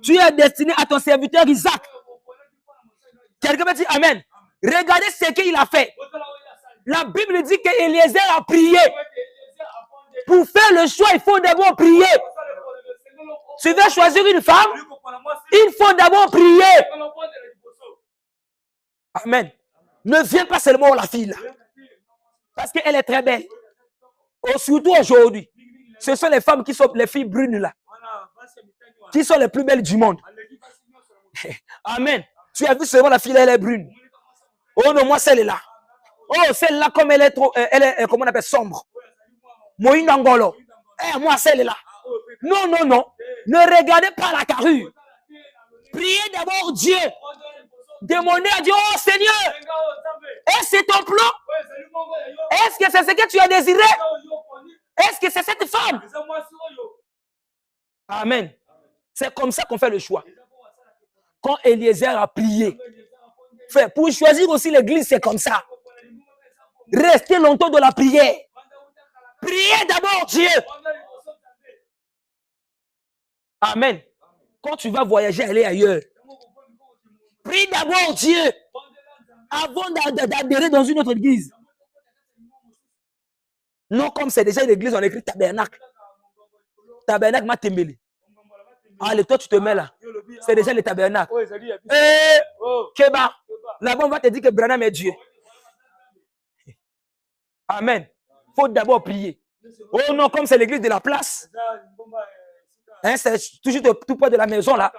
tu es destiné à ton serviteur Isaac. Quelqu'un me dit Amen. Regardez ce qu'il a fait. La Bible dit qu'Eliezer a prié. Pour faire le choix, il faut d'abord prier. Tu veux choisir une femme, il faut d'abord prier. Amen. Ne viens pas seulement la fille là. Parce qu'elle est très belle. Surtout aujourd'hui. Ce sont les femmes qui sont les filles brunes là. Qui sont les plus belles du monde. Amen. Tu as vu seulement la fille, elle est brune. Oh non, moi celle-là. Oh, celle-là, comme elle est trop, elle est, comment on appelle, sombre. Moïna Ngolo. Moi celle-là. Non, non, non. Ne regardez pas la carrure. Priez d'abord Dieu. Demandez à Dieu, oh Seigneur, est-ce que c'est ton plan? Est-ce que c'est ce que tu as désiré? Est-ce que c'est cette femme? Amen. C'est comme ça qu'on fait le choix. Quand Eliezer a prié, pour choisir aussi l'église, c'est comme ça. Restez longtemps dans la prière. Priez d'abord Dieu. Amen. Quand tu vas voyager, aller ailleurs, Prie d'abord Dieu avant d'adhérer dans une autre église. Non, comme c'est déjà une église, on écrit tabernacle. Tabernacle Matembele. Allez, toi tu te mets là. C'est déjà le tabernacle. Keba. Là-bas, on va te dire que Branham est Dieu. Amen. Il faut d'abord prier. Oh non, comme c'est l'église de la place. Hein, c'est toujours tout près de la maison là.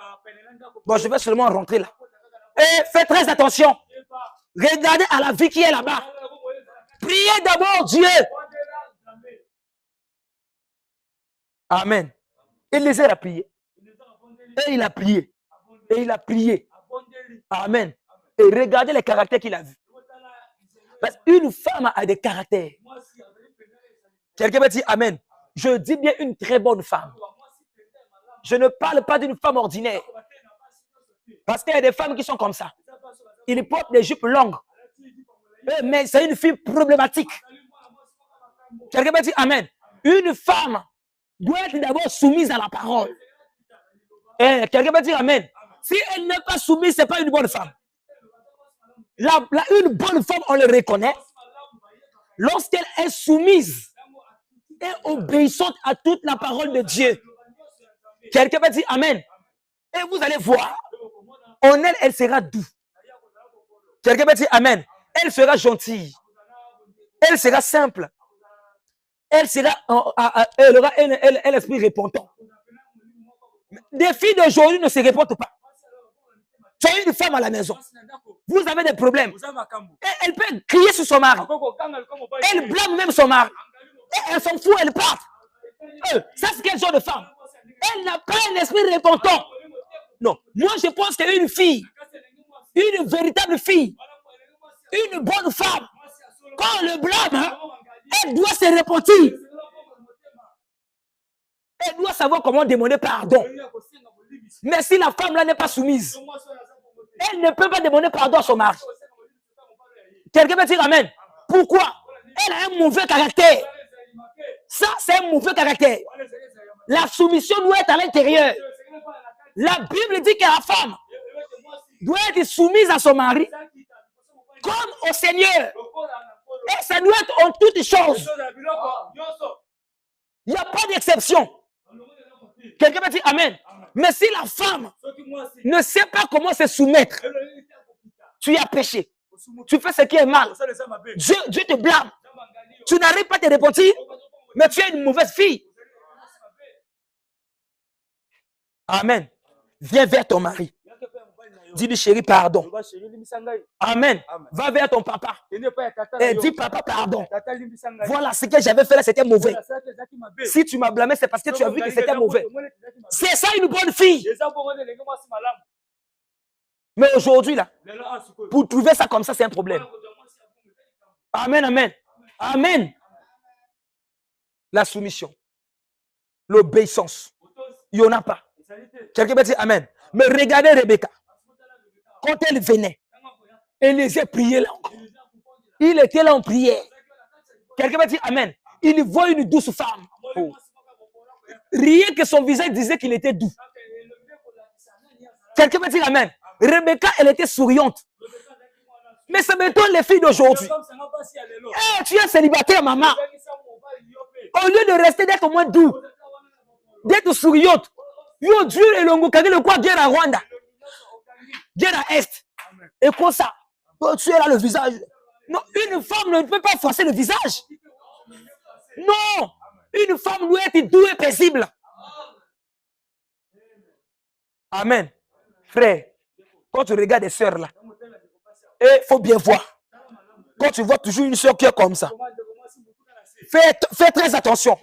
Bon, je vais seulement rentrer là. Et faites très attention. Regardez à la vie qui est là-bas. Priez d'abord Dieu. Amen. Élisée a prié. Et il a prié. Et il a prié. Amen. Et regardez les caractères qu'il a vus. Parce qu'une femme a des caractères. Quelqu'un va dire Amen. Je dis bien une très bonne femme. Je ne parle pas d'une femme ordinaire. Parce qu'il y a des femmes qui sont comme ça. Ils portent des jupes longues. Mais c'est une fille problématique. Quelqu'un va dire Amen. Une femme doit être d'abord soumise à la parole. Quelqu'un va dire Amen. Si elle n'est pas soumise, ce n'est pas une bonne femme. Une bonne femme, on le reconnaît. Lorsqu'elle est soumise et obéissante à toute la parole de Dieu. Quelqu'un va dire Amen. Et vous allez voir, en elle, elle sera douce. Quelqu'un va dire Amen. Elle sera gentille. Elle sera simple. Elle aura un esprit repentant. Des filles d'aujourd'hui ne se repentent pas. Tu as une femme à la maison. Vous avez des problèmes. Et elle peut crier sur son mari. Elle blâme même son mari. Et elle s'en fout, elle part. Ça, c'est quel genre de femme? Elle n'a pas un esprit repentant. Non. Moi, je pense qu'une fille, une véritable fille, une bonne femme, quand on le blâme, hein, elle doit se repentir. Elle doit savoir comment demander pardon. Mais si la femme là n'est pas soumise, elle ne peut pas demander pardon à son mari. Quelqu'un peut dire Amen. Pourquoi? Elle a un mauvais caractère. Ça, c'est un mauvais caractère. La soumission doit être à l'intérieur. La Bible dit que la femme doit être soumise à son mari comme au Seigneur. Et ça doit être en toutes choses. Il n'y a pas d'exception. Quelqu'un peut dire Amen. Mais si la femme ne sait pas comment se soumettre, tu as péché. Tu fais ce qui est mal. Dieu te blâme. Tu n'arrives pas à te repentir, mais tu es une mauvaise fille. Amen. Viens vers ton mari. Dis-lui, chérie, pardon. Amen. Va vers ton papa. Et dis, papa, pardon. Voilà, ce que j'avais fait là, c'était mauvais. Si tu m'as blâmé, c'est parce que tu as vu que c'était mauvais. C'est ça une bonne fille. Mais aujourd'hui, là, pour trouver ça comme ça, c'est un problème. Amen, amen. Amen. La soumission. L'obéissance. Il n'y en a pas. Quelqu'un peut dire Amen. Mais regardez Rebecca. Quand elle venait, Élisée priait là encore. Il était là en prière. Quelqu'un va dire Amen. Il voit une douce femme. Oh. Rien que son visage disait qu'il était doux. Quelqu'un va dire Amen. Rebecca, elle était souriante. Mais ça m'étonne les filles d'aujourd'hui. Hey, tu es célibataire, maman. Au lieu de rester d'être au moins doux, d'être souriante. Yo, Dieu et le Ngokage, le quoi, guerre à Rwanda. Guerre à Est. Et quoi ça? Tu es là le visage. Non, une femme ne peut pas forcer le visage. Non, une femme doit être douée et paisible. Amen. Frère, quand tu regardes des sœurs là, il faut bien voir. Quand tu vois toujours une sœur qui est comme ça, fais très attention.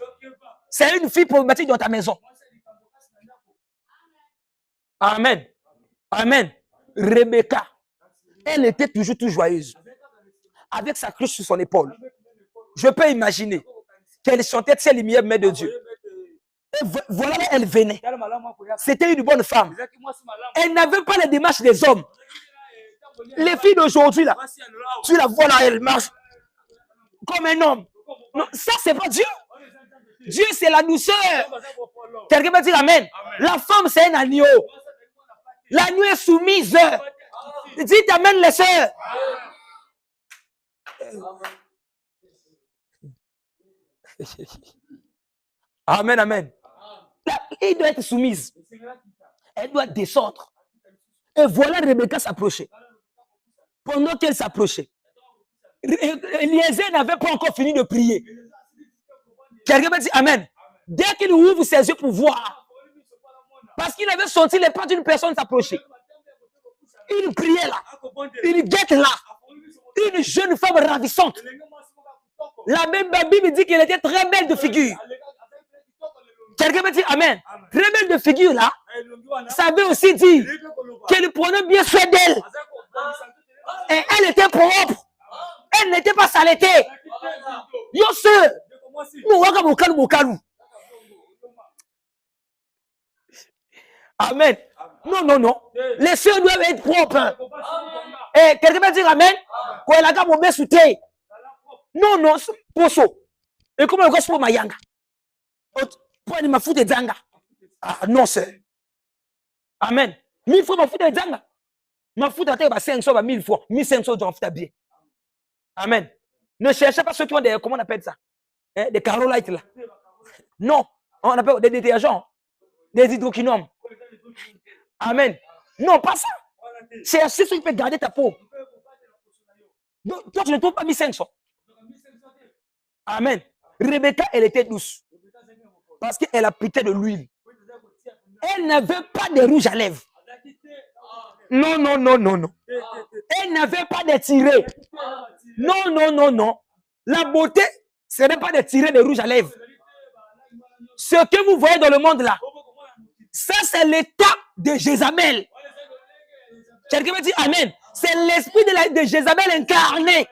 C'est une fille problématique dans ta maison. Amen. Amen. Rebecca, elle était toujours tout joyeuse. Avec sa cruche sur son épaule. Je peux imaginer qu'elle chantait ces lumières, mère de Dieu. Et voilà, elle venait. C'était une bonne femme. Elle n'avait pas les démarches des hommes. Les filles d'aujourd'hui, là, tu la vois là, elle marche comme un homme. Non, ça, c'est pas Dieu. Dieu, c'est la douceur. Quelqu'un peut dire Amen. La femme, c'est un agneau. L'agneau est soumise. Dites amen les sœurs. Amen, amen. Là, il doit être soumise. Elle doit descendre. Et voilà Rebecca s'approcher. Pendant qu'elle s'approchait, Eliezer n'avait pas encore fini de prier. Quelqu'un m'a dit amen. Dès qu'il ouvre ses yeux pour voir, parce qu'il avait senti les pas d'une personne s'approcher, il priait là, il guette là, une jeune femme ravissante. La même Bible dit qu'elle était très belle de figure. Quelqu'un me dit amen. Très belle de figure là, ça veut aussi dire qu'elle prenait bien soin d'elle. Et elle était propre. Elle n'était pas saleté. Yo sœur, amen. Non, non, non. Les sœurs doivent être propres. Et quelqu'un va dire amen. Quand elle a gagné sous thé. Non, non, poso. Et comment on va se faire ma yanga? Pour aller ma foutre de zanga. Ah non, c'est. Amen. 1000 fois ma foutre de zanga. Ma foutre à 500, 1000 fois. 1500 j'en fous bien. Amen. Ne cherchez pas ceux qui ont des, comment on appelle ça? Des carolites là. Non. On appelle des détergents. Des hydroquinones. Amen. Non, pas ça. Cherchez ceux qui peuvent garder ta peau. Donc, toi, tu ne trouves pas 1500. Amen. Rebecca, elle était douce. Parce qu'elle appliquait de l'huile. Elle n'avait pas de rouge à lèvres. Non, non, non, non, non. Elle n'avait pas de tiré. Non, non, non, non. La beauté, ce n'est pas de tirer de rouge à lèvres. Ce que vous voyez dans le monde là, ça c'est l'état de Jézabel. Quelqu'un me dit amen. C'est l'esprit de Jézabel incarné.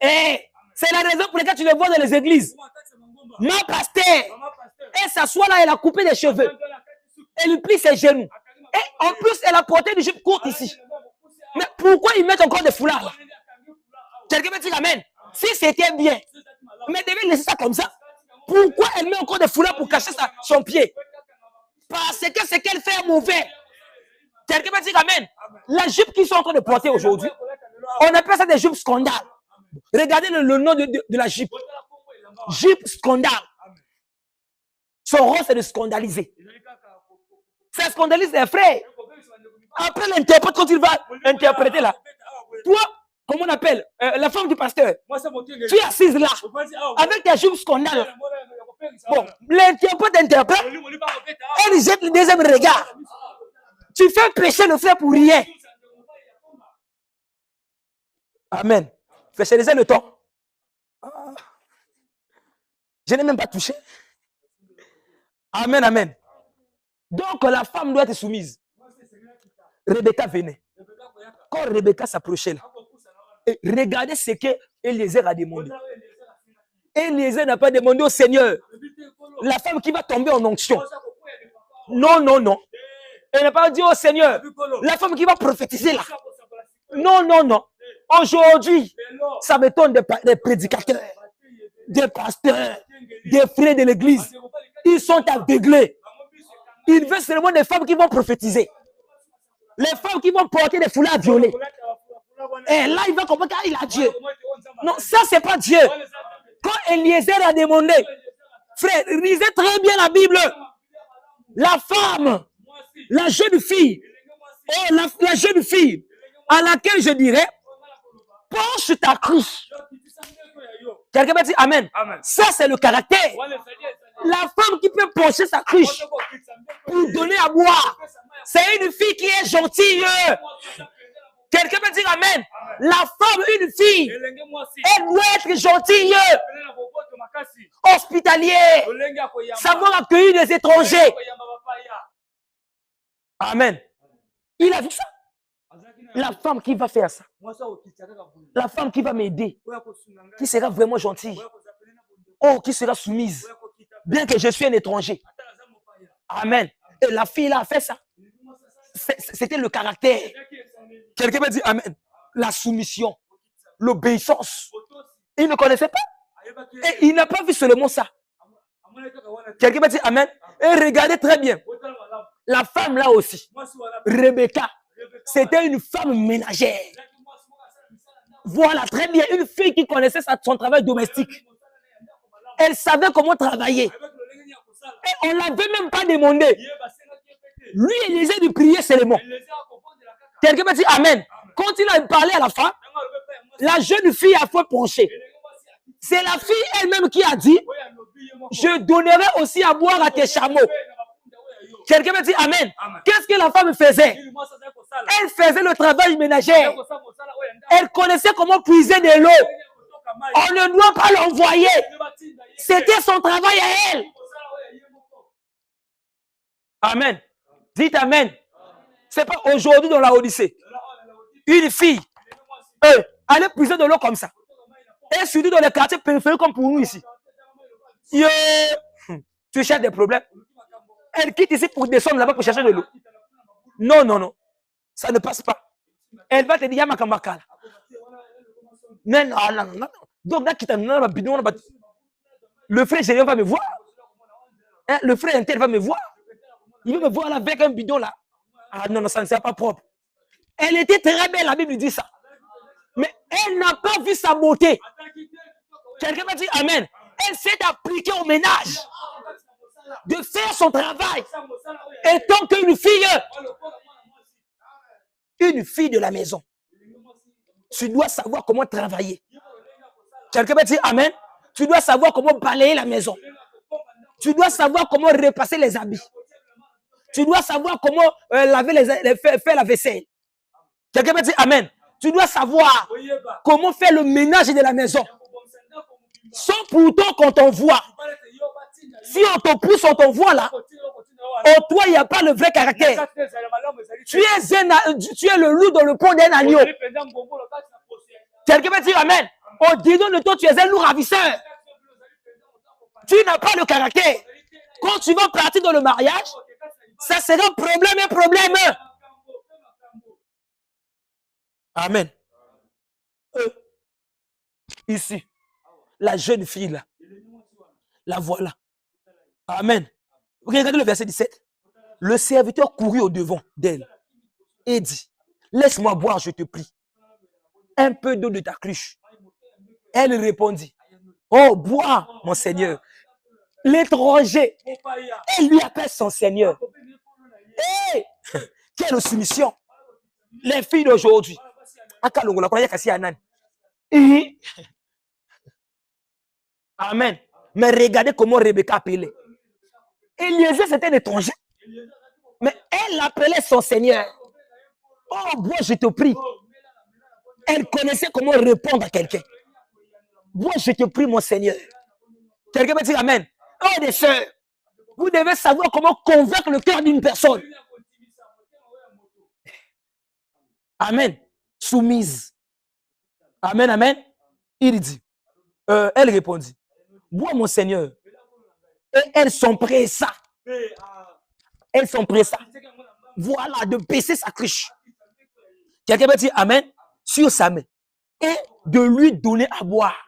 Et c'est la raison pour laquelle tu le vois dans les églises. Ma pasteur, elle s'assoit là, elle a coupé les cheveux. Elle lui plie ses genoux. Et en plus, elle a porté des jupes courtes ici. Mais pourquoi ils mettent encore des foulards là? Quelqu'un me dit amen. Si c'était bien, mais devait laisser ça comme ça. Pourquoi elle met encore des foulards pour cacher son pied? Parce que ce qu'elle fait est mauvais. Quelqu'un me dit amen. La jupe qu'ils sont en train de porter aujourd'hui, on appelle ça des jupes scandales. Regardez le nom de la jupe. Jupe scandale. Son rôle, c'est de scandaliser. Ça scandalise les frères. Après l'interprète, quand il va interpréter là, toi, comment on appelle la femme du pasteur, tu es assise là, avec ta jupe scandale. Bon, l'interprète interprète, elle jette le deuxième regard. Tu fais pécher le frère pour rien. Amen. Fais laisser le temps. Je n'ai même pas touché. Amen, amen. Donc la femme doit être soumise. Rebecca venait. Quand Rebecca s'approchait là, et regardez ce que Eliezer a demandé. Eliezer n'a pas demandé au Seigneur la femme qui va tomber en onction. Non, non, non. Elle n'a pas dit au Seigneur la femme qui va prophétiser là. Non, non, non. Aujourd'hui, ça m'étonne des prédicateurs, des pasteurs, des frères de l'église. Ils sont aveuglés. Il veut seulement des femmes qui vont prophétiser. Les femmes qui vont porter des foulards violets. Et là, il va comprendre qu'il a Dieu. Non, ça, c'est pas Dieu. Quand Eliezer a demandé, frère, lisez très bien la Bible. La femme, la jeune fille, la jeune fille à laquelle je dirais, penche ta cruche. Quelqu'un m'a dit amen. Ça, c'est le caractère. La femme qui peut pencher sa cruche pour donner à boire, c'est une fille qui est gentille. Quelqu'un peut dire amen. La femme, une fille, elle doit être gentille, hospitalière, savoir accueillir les étrangers. Amen. Il a vu ça. La femme qui va faire ça, la femme qui va m'aider, qui sera vraiment gentille, oh, qui sera soumise, bien que je suis un étranger. Amen. Et la fille là a fait ça. C'était le caractère. Quelqu'un m'a dit amen. La soumission, l'obéissance. Il ne connaissait pas. Et il n'a pas vu seulement ça. Quelqu'un m'a dit amen. Et regardez très bien. La femme là aussi, Rebecca, C'était une femme ménagère. Voilà, très bien. Une fille qui connaissait son travail domestique. Elle savait comment travailler. Et on ne l'avait même pas demandé. Lui, il lisait du prier seulement. Quelqu'un m'a dit Amen. Quand il a parlé à la femme, la jeune fille a fait pencher. C'est la fille elle-même qui a dit, je donnerai aussi à boire à tes chameaux. Quelqu'un m'a dit Amen. Qu'est-ce que la femme faisait? Elle faisait le travail ménager. Elle connaissait comment puiser de l'eau. On ne doit pas l'envoyer. C'était son travail à elle. Amen. Dites Amen. C'est pas aujourd'hui dans la Odyssée. Une fille, allait puiser de l'eau comme ça. Et surtout dans les quartiers périphériques comme pour nous ici. Tu cherches des problèmes. Elle quitte ici pour descendre là-bas pour chercher de l'eau. Non, non, non. Ça ne passe pas. Elle va te dire, Yamakambakala. Non, non, non, non. Donc, le frère Gélion va me voir. Le frère Inter va me voir. Il va me voir là avec un bidon là. Ah non, non, ça ne sert pas propre. Elle était très belle, la Bible dit ça. Mais elle n'a pas vu sa beauté. Quelqu'un m'a dit Amen. Elle s'est appliquée au ménage. De faire son travail. Et tant qu'une fille de la maison, tu dois savoir comment travailler. Quelqu'un m'a dit Amen. Tu dois savoir comment balayer la maison. Tu dois savoir comment repasser les habits. Tu dois savoir comment faire la vaisselle. Quelqu'un m'a dit Amen. Tu dois savoir comment faire le ménage de la maison. Sans pourtant qu'on t'envoie. Si on te pousse, on t'envoie là. En toi, il n'y a pas le vrai caractère. Tu es le loup dans le pont d'un agneau. Quelqu'un m'a dit Amen. On dit de toi, tu es un loup ravisseur. Tu n'as pas le caractère. Quand tu vas partir dans le mariage, ça sera un problème. Amen. Ici, la jeune fille là, la voilà. Amen. Regardez le verset 17. Le serviteur courut au devant d'elle et dit, laisse-moi boire, je te prie, un peu d'eau de ta cruche. Elle répondit, oh, bois, mon Seigneur. L'étranger, elle lui appelle son Seigneur. Hey, quelle soumission. Les filles d'aujourd'hui. Amen. Mais regardez comment Rebecca appelait. Eliezer, c'était un étranger. Mais elle appelait son Seigneur. Oh, bois, je te prie. Elle connaissait comment répondre à quelqu'un. Bois, je te prie, mon Seigneur. Quelqu'un me dit Amen. Oh, des sœurs, vous devez savoir comment convaincre le cœur d'une personne. Amen. Soumise. Amen, amen. Il dit, elle répondit, bois, mon Seigneur. Et elles s'empressa. Elles s'empressa. Voilà, de baisser sa cruche. Quelqu'un me dit Amen. Sur sa main. Et de lui donner à boire.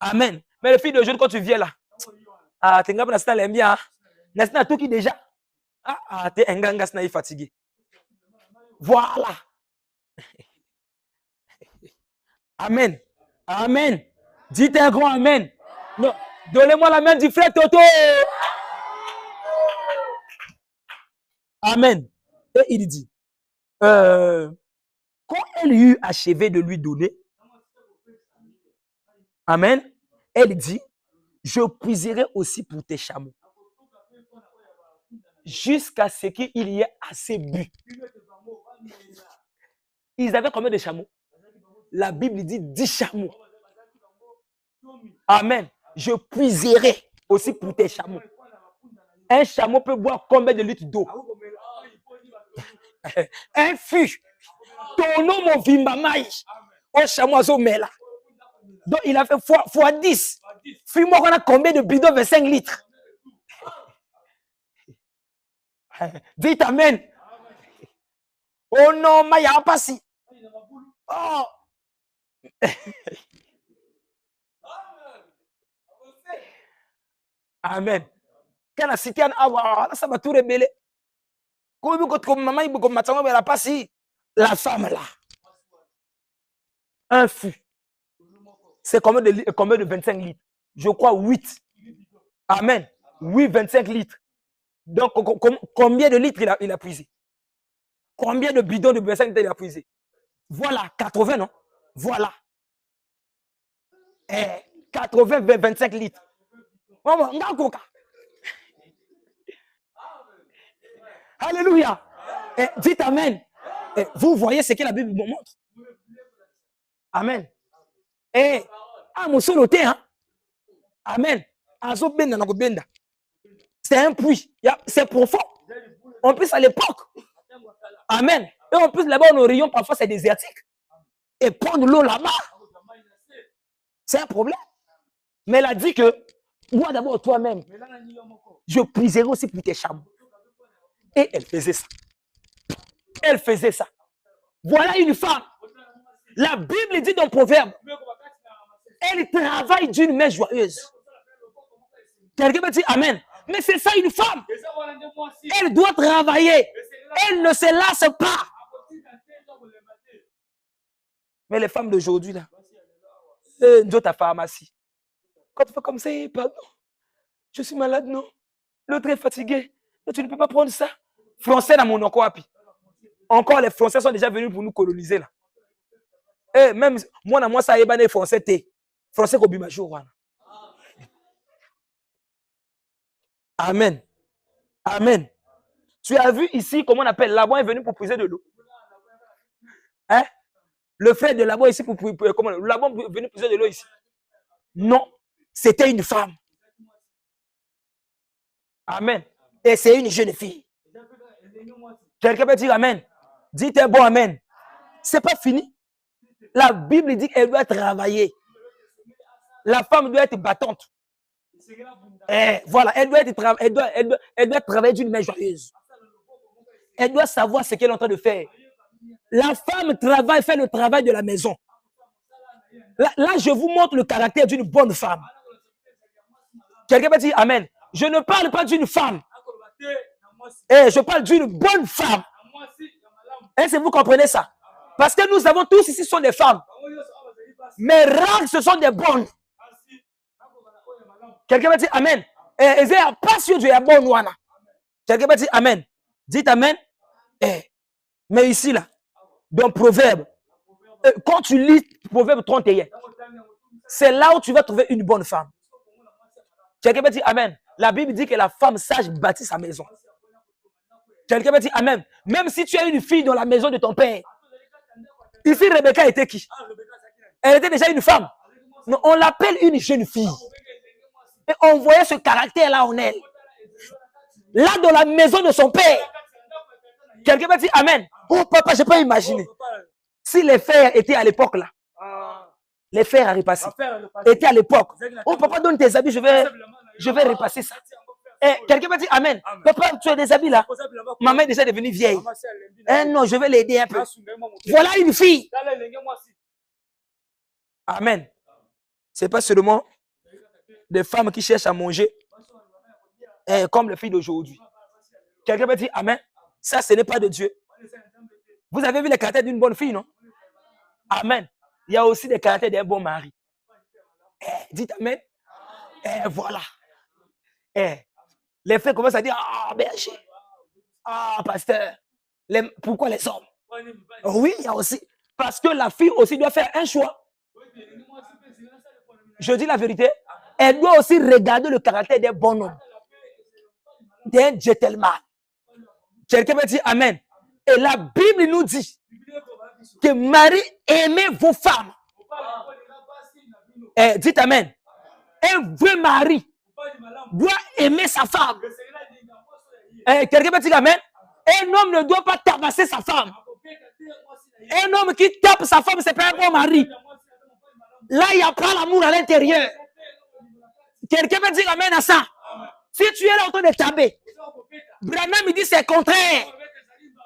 Amen. Mais les filles de jeune, quand tu viens là, t'es un gars l'aime bien. N'est-ce tout qui déjà? T'es un gars fatigué. Voilà. Amen. Amen. Dites un grand Amen. Non. Donnez-moi la main du frère Toto. Amen. Et il dit, quand elle eut achevé de lui donner, Amen, elle dit, je puiserai aussi pour tes chameaux. Jusqu'à ce qu'il y ait assez bu. Ils avaient combien de chameaux? La Bible dit 10 chameaux. Amen. Je puiserai aussi pour tes chameaux. Un chameau peut boire combien de litres d'eau? Un fût. Ton nom, mon vimbamaï. Un chameau à là. Donc il a fait fois 10. Fût-moi, on a combien de bidons? 25 litres. Dites Amen. Oh non, mais il n'y a pas si. Oh. Amen. Quand la cité en a, ça va tout révéler. La femme là. Un fût. C'est combien de 25 litres? Je crois 8. Amen. Oui, 25 litres. Donc, combien de litres il a puisé? Combien de bidons de 25 litres il a puisé? Voilà, 80, non? Voilà. 80, 25 litres. Alléluia. Dites Amen. Vous voyez ce que la Bible montre. Amen. Mon solo hein? Amen. C'est un puits. C'est profond. En plus, à l'époque. Amen. Et en plus, là-bas, au rayon, parfois, c'est désertique. Et prendre l'eau là-bas, c'est un problème. Mais elle a dit que, moi d'abord, toi-même, je puiserai aussi pour tes chameaux. Et elle faisait ça. Elle faisait ça. Voilà une femme. La Bible dit dans le Proverbe, elle travaille d'une main joyeuse. Quelqu'un me dit Amen. Mais c'est ça une femme. Elle doit travailler. Elle ne se lasse pas. Mais les femmes d'aujourd'hui, là, nous ta pharmacie. Quand tu fais comme ça, pardon, je suis malade, non. L'autre est fatigué. Non, tu ne peux pas prendre ça. Français dans mon encore. Encore les Français sont déjà venus pour nous coloniser là. Et même moi, ça y est, les Français, Français qui ont jour. Amen. Amen. Tu as vu ici comment on appelle Laban est venu pour puiser de l'eau. Hein? Le frère de Laban ici pour comment Laban est venu puiser de l'eau ici. Non, c'était une femme. Amen. Et c'est une jeune fille. Quelqu'un peut dire Amen. Dites un bon Amen. C'est pas fini. La Bible dit qu'elle doit travailler. La femme doit être battante. Voilà, elle doit travailler d'une main joyeuse. Elle doit savoir ce qu'elle est en train de faire. La femme travaille, fait le travail de la maison. Là, je vous montre le caractère d'une bonne femme. Quelqu'un peut dire Amen. Je ne parle pas d'une femme. Je parle d'une bonne femme. Est-ce que vous comprenez ça? Parce que nous avons tous ici sont des femmes. Mais rares, ce sont des bonnes. Quelqu'un va dire Amen. Quelqu'un va dire Amen. Dites Amen. Mais ici, là, dans Proverbe, quand tu lis Proverbe 31, c'est là où tu vas trouver une bonne femme. Quelqu'un va dire Amen. La Bible dit que la femme sage bâtit sa maison. Quelqu'un va dire Amen. Même si tu as une fille dans la maison de ton père. Ici, Rebecca était qui? Elle était déjà une femme. Non, on l'appelle une jeune fille. Et on voyait ce caractère-là en elle. Là, dans la maison de son père. Quelqu'un va dire Amen. Oh papa, je peux imaginer. Si les fers étaient à l'époque là. Les fers à repasser. Étaient à l'époque. Oh papa, donne tes habits, je vais repasser ça. Quelqu'un va dire Amen. Papa, tu as des habits là. Maman est déjà devenue vieille. Non, je vais l'aider un peu. Voilà une fille. Amen. Ce n'est pas seulement des femmes qui cherchent à manger comme les filles d'aujourd'hui. Quelqu'un va dire Amen. Ça, ce n'est pas de Dieu. Vous avez vu les caractères d'une bonne fille, non? Amen. Il y a aussi des caractères d'un bon mari. Dites Amen. Voilà. Les filles commencent à dire ah, berger. Ah, pasteur. Pourquoi les hommes? Oui, il y a aussi. Parce que la fille aussi doit faire un choix. Je dis la vérité. Elle doit aussi regarder le caractère des bons hommes. D'un gentleman. Quelqu'un va dire Amen. Et la Bible nous dit que Marie aimait vos femmes. Dites Amen. Un vrai mari doit aimer sa femme. Quelqu'un va dire Amen. Un homme ne doit pas tabasser sa femme. Un homme qui tape sa femme, c'est pas un bon mari. Là, il n'y a pas l'amour à l'intérieur. Quelqu'un va dire Amen à ça. Si tu es là en train de taper, Branham il dit c'est contraire.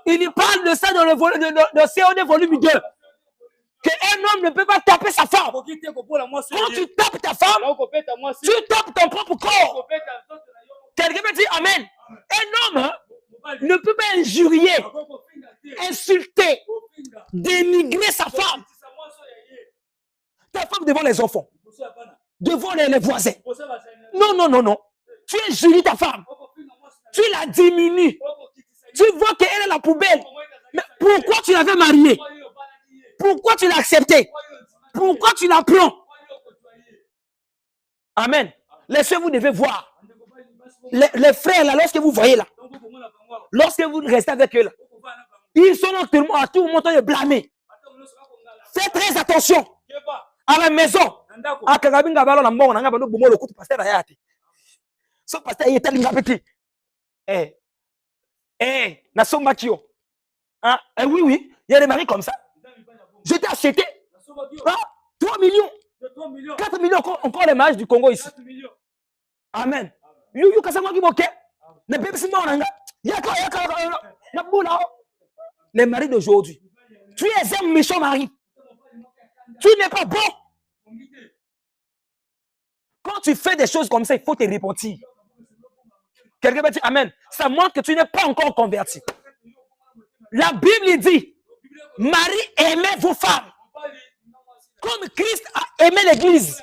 Il y parle de ça dans le COD volume 2. Qu'un homme ne peut pas taper sa femme. Quand tu tapes ta femme, tu tapes ton propre corps. Quelqu'un me dit Amen. Un homme ne peut pas injurier, insulter, dénigrer sa femme. Ta femme devant les enfants, devant les voisins. Non, non, non, non. Tu injuries ta femme. Tu la diminues. Tu vois qu'elle est la poubelle. Mais pourquoi tu l'avais mariée? Pourquoi tu l'as acceptée? Pourquoi tu la prends? Amen. Les soeurs, vous devez voir. Les frères, là, lorsque vous voyez là, lorsque vous restez avec eux là, ils sont à tout moment de blâmer. Faites très attention. À la maison. À Kagabinga Balo, la mort, on a un bon le coup de pasteur Ayati. Ce pasteur est tel petit. Nasso Matio. Oui, oui, il y a des maris comme ça. Je t'ai acheté 3 millions. 4 millions encore les mariages du Congo ici. Amen. Les maris d'aujourd'hui. Tu es un méchant mari. Tu n'es pas bon. Quand tu fais des choses comme ça, il faut te repentir. Quelqu'un va dire Amen. Ça montre que tu n'es pas encore converti. La Bible dit, Marie aimait vos femmes. Comme Christ a aimé l'église.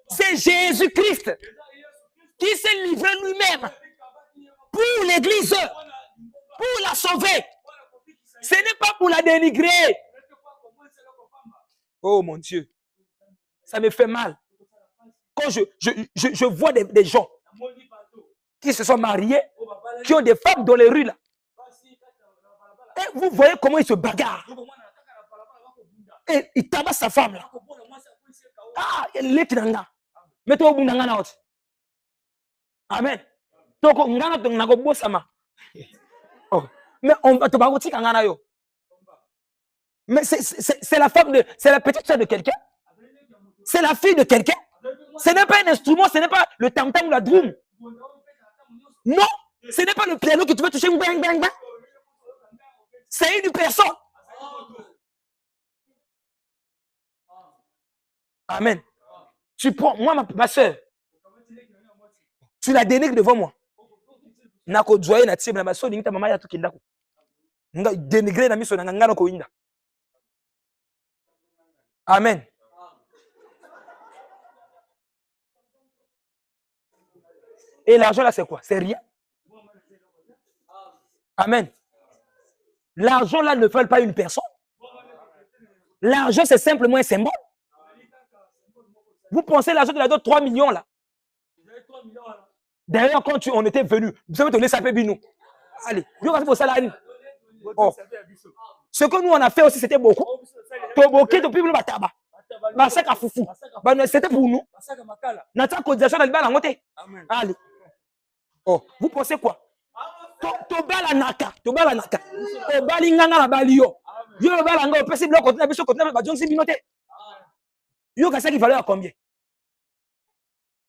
C'est Jésus-Christ qui s'est livré lui-même pour l'église, pour la sauver. Ce n'est pas pour la dénigrer. Oh mon Dieu, ça me fait mal. Quand je vois des gens qui se sont mariés, qui ont des femmes dans les rues là. Et vous voyez comment ils se bagarrent. Et il tabasse sa femme là. Il est là. Mettez au bout d'un gars. Amen. Mais on va te barouti kangana yo. Mais c'est la femme de, c'est la petite soeur de quelqu'un. C'est la fille de quelqu'un. Ce n'est pas un instrument, ce n'est pas le tam-tam ou la drum. Non, ce n'est pas le piano que tu veux toucher. Bang, bang, bang. C'est une personne. Amen. Tu prends, moi, ma soeur, tu la dénigres devant moi. Nako joye na tibre na maso ni maman ya tukinda ko. Nga dénigrer na miso na ngana ko inda. Amen. Et l'argent là c'est quoi? C'est rien. Amen. L'argent là ne fait pas une personne. L'argent c'est simplement un symbole. Vous pensez l'argent de la dot 3 millions là? D'ailleurs, quand on était venu, vous avez donné ça peu nous. Allez, oh. Ce que nous on a fait aussi, c'était beaucoup. C'était pour nous. Allez. Oh, vous pensez quoi?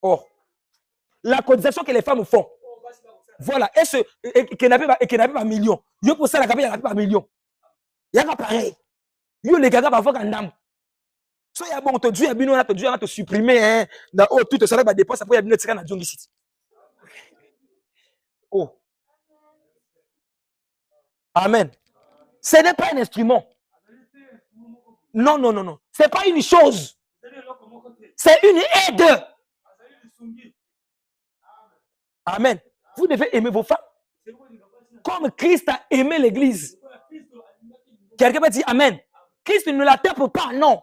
Oh. La cotisation que les femmes font. Voilà. Et qui n'a pas million. Yo pour ça, la capille n'a pas million. Il y a pas pareil. Yo les gars parfois quand dame. So ya bon, Dieu a te supprimer hein. Dans tout ça va dépenser après il y a tirer na jungle city. Oh. Amen. Ce n'est pas un instrument. Non, non, non, non. C'est pas une chose. C'est une aide. Amen. Vous devez aimer vos femmes comme Christ a aimé l'église. Quelqu'un peut dire Amen. Christ ne la tape pas, non.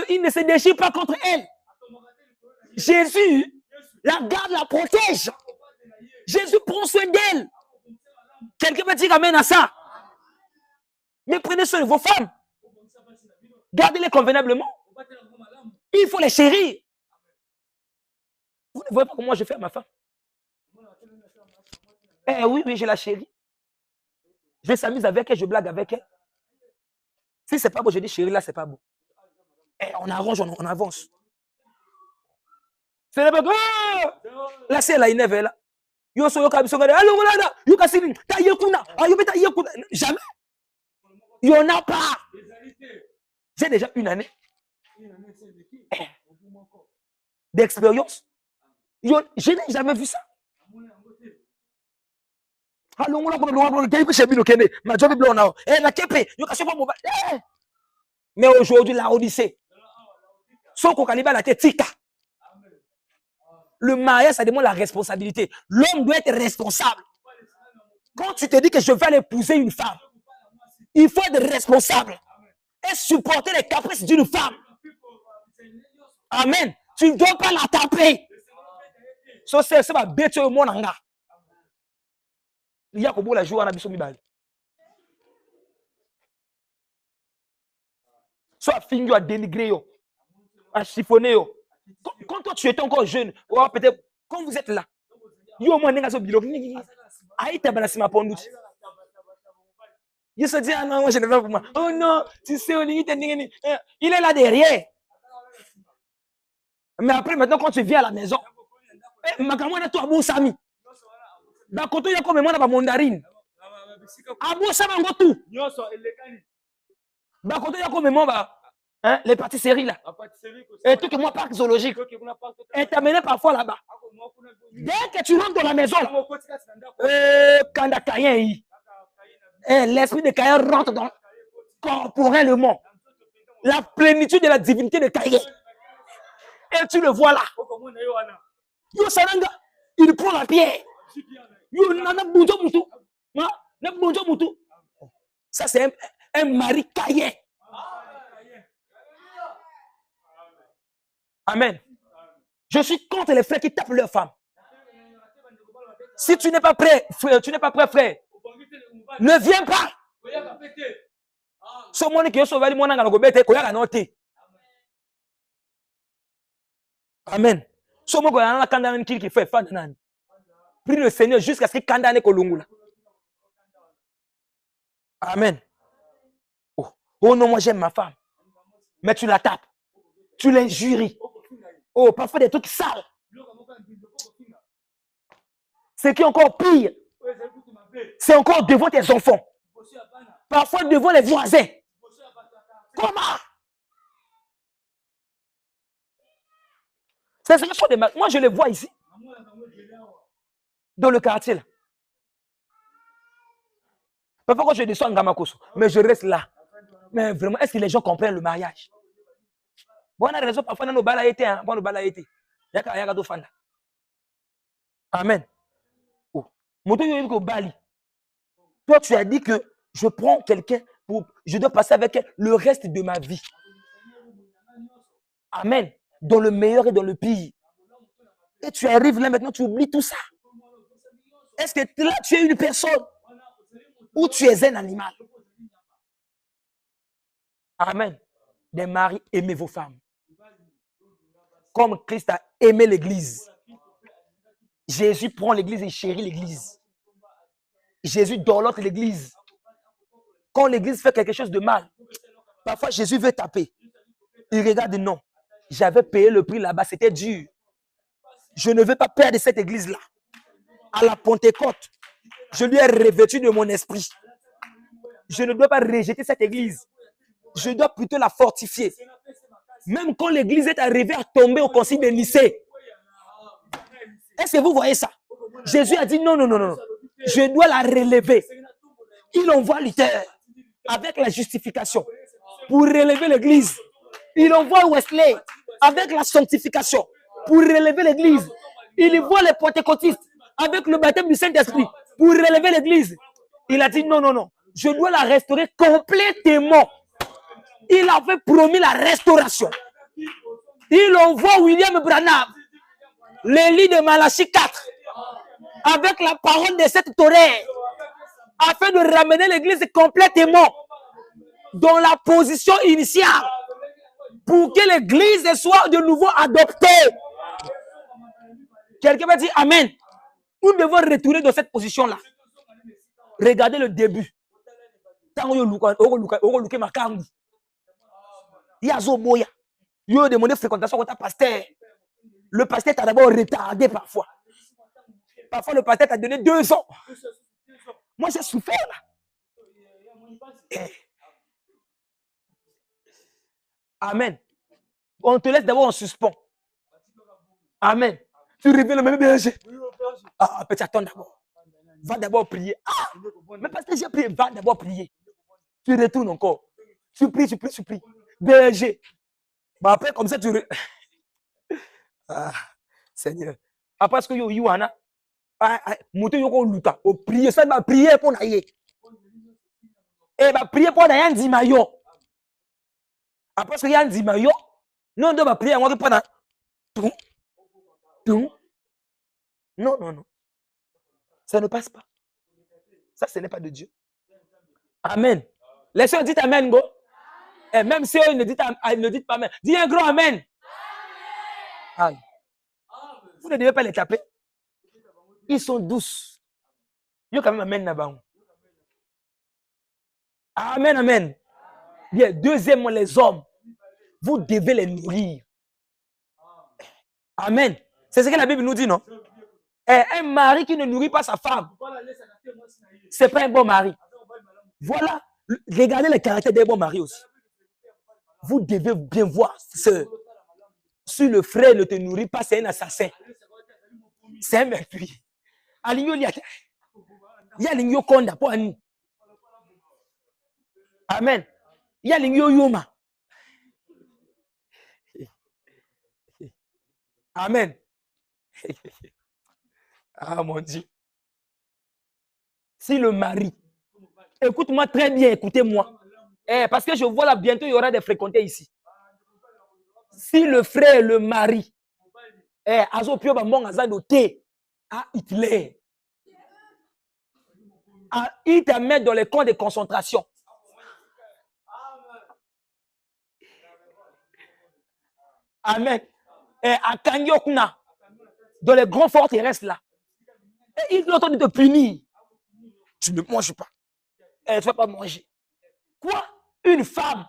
Il ne se déchire pas contre elle. Jésus la garde, la protège. Jésus prend soin d'elle. Quelqu'un peut dire Amen à ça. Mais prenez soin de vos femmes. Gardez-les convenablement. Il faut les chérir. Vous ne voyez pas comment je fais à ma femme. Oui, oui, je la chéris. Je s'amuse avec elle, je blague avec elle. Si c'est pas beau, je dis chérie, là, c'est pas beau. On arrange, on avance. C'est pas là, c'est la énerve là. Yo so yo ka biso ngade. Allo ngada. Yo ka sini. Ta yekuna. Ayo beta yekuna. Jamais. Il n'y en a pas. J'ai déjà une année d'expérience. Je n'ai jamais vu ça. Mais aujourd'hui, la Odyssée. Le mariage, ça demande la responsabilité. L'homme doit être responsable. Quand tu te dis que je vais aller épouser une femme, il faut être responsable et supporter les caprices d'une femme. Amen. Tu ne dois pas la taper. C'est ma bête au monde. Il y a comme la joie à Nabiso Mibal. Soit fini à dénigrer, à chiffonner. Quand toi tu étais encore jeune, peut-être quand vous êtes là, il y a au moins un bilog. Il se dit, ah non, moi je ne veux pas pour moi. Oh non, tu sais, il est là derrière. Mais après, maintenant, quand tu viens à la maison, Makamou a toi, bon Sami. Bah, quand il y a comme moi, on a mandarine. Ah bon, ça va encore tout. Bah, quand il y a comme moi, les pâtisseries là. Et tout que moi, parc zoologique. Et t'amener parfois là-bas. Dès que tu rentres dans la maison, l'esprit de Caïn rentre dans corporellement. La plénitude de la divinité de Caïn. Et tu le vois là. Yo Saranga, il prend la pierre. Yo nana bunjo mutu. Ça c'est un mari Caïn. Amen. Je suis contre les frères qui tapent leurs femmes. Si tu n'es pas prêt, frère, ne viens pas. Ce monde qui est sauvé, mon anga ngobete koya noté. Amen. Ce monde a la kandane qui fait fan nan. Prie le Seigneur jusqu'à ce qu'il kandane kolungula. Amen. Oh non, moi j'aime ma femme. Mais tu la tapes. Tu l'injuries. Oh, parfois des trucs sales. Ce qui est encore pire, c'est encore devant tes enfants. Parfois devant les voisins. Comment? C'est ce sont des mal. Moi, je les vois ici. Dans le quartier. Là. Parfois, quand je descends en Gamakoso, mais je reste là. Mais vraiment, est-ce que les gens comprennent le mariage? Bon, on a raison, parfois, on a été. Amen. Oh. Toi, tu as dit que je prends quelqu'un pour. Je dois passer avec elle le reste de ma vie. Amen. Dans le meilleur et dans le pire. Et tu arrives là maintenant, tu oublies tout ça. Est-ce que là, tu es une personne ou tu es un animal? Amen. Des maris, aimez vos femmes. Comme Christ a aimé l'église. Jésus prend l'église et chérit l'église. Jésus dorlote l'église. Quand l'église fait quelque chose de mal, parfois Jésus veut taper. Il regarde, non. J'avais payé le prix là-bas, c'était dur. Je ne veux pas perdre cette église-là. À la Pentecôte, je lui ai revêtu de mon esprit. Je ne dois pas rejeter cette église. Je dois plutôt la fortifier. Même quand l'église est arrivée à tomber au concile de Nicée. Est-ce que vous voyez ça? Jésus a dit non. Je dois la relever. Il envoie Luther avec la justification pour relever l'église. Il envoie Wesley avec la sanctification pour relever l'église. Il envoie les pentecôtistes avec le baptême du Saint-Esprit pour relever l'église. Il a dit non. Je dois la restaurer complètement. Il avait promis la restauration. Il envoie William Branham, le lit de Malachie 4, avec la parole de cette Torah, afin de ramener l'église complètement dans la position initiale, pour que l'église soit de nouveau adoptée. Quelqu'un va dire Amen. Nous devons retourner dans cette position-là. Regardez le début. Il a demandé fréquentation contre pasteur. Le pasteur t'a d'abord retardé parfois. Parfois, le pasteur t'a donné 2 ans. Moi, j'ai souffert là. Amen. On te laisse d'abord en suspens. Amen. Tu reviens le même berger. Ah, petit, attends d'abord. Va d'abord prier. Ah, mais parce que j'ai prié, va d'abord prier. Tu retournes encore. Tu pries. BG. Bah après, comme ça, Ah, Seigneur. Après, ce que you ana, monter yoko luta, au prier, ça va prier pour naïe. Et va prier pour naïe, dit mayo. Après, ce que y dit mayo, nous on doit prier, on va pas tout. Non. Ça ne passe pas. Ça, ce n'est pas de Dieu. Amen. Les soeurs dites Amen, go. Et même si eux ne disent pas Amen, dis un grand Amen. Amen. Vous ne devez pas les taper. Ils sont douces. Ils ont quand même Amen là-bas. Amen. Bien, deuxièmement, les hommes, vous devez les nourrir. Amen. C'est ce que la Bible nous dit, non? Et un mari qui ne nourrit pas sa femme, c'est pas un bon mari. Voilà. Regardez le caractère des bons maris aussi. Vous devez bien voir, sœur. Si le frère ne te nourrit pas, c'est un assassin. C'est un meurtrier. Amen. Il y a yoma. Amen. Ah mon Dieu. Si le mari, écoute-moi très bien, écoutez-moi. Parce que je vois là, bientôt il y aura des fréquentés ici. Si le frère, le mari, Azopio Bambon Azadoté, à Hitler, il te met dans les camps de concentration. Amen. Et à Kanyokna, dans les grands forteresses là, et il doit te punir. Tu ne manges pas. Elle ne va pas manger. Quoi? Une femme,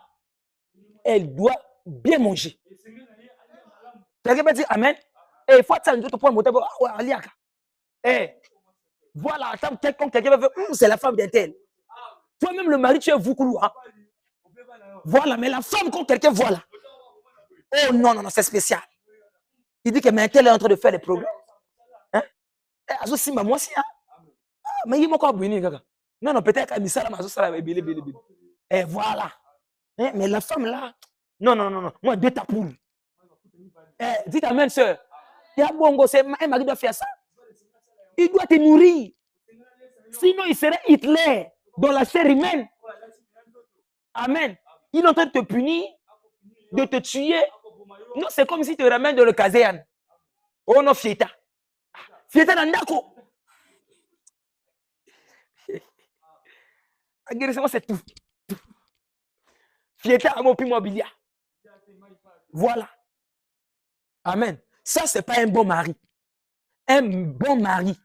elle doit bien manger. Quelqu'un peut dire Amen. Et il faut que ça nous prendre voilà, quelqu'un va faire, c'est la femme d'un tel. Toi-même, le mari, tu es vous. Hein? Voilà, mais la femme, quand quelqu'un voit là, oh non, c'est spécial. Il dit que mais un tel est en train de faire des progrès. Hein? Moi aussi, hein? Mais il m'a encore abonné. Non, peut-être qu'à Missala, et voilà. Mais la femme là, non. Moi, deux tapoules. Dites Amen, sœur. Il y a bon, c'est un mari doit faire ça. Il doit te nourrir. Sinon, il serait Hitler dans la chair humaine. Amen. Il est en train de te punir, de te tuer. Non, c'est comme si tu te ramènes dans le caserne. Oh non, Fieta. Fieta Nandako. C'est tout. Fieta à mon immobilier. Voilà. Amen. Ça, c'est pas un bon mari. Un bon mari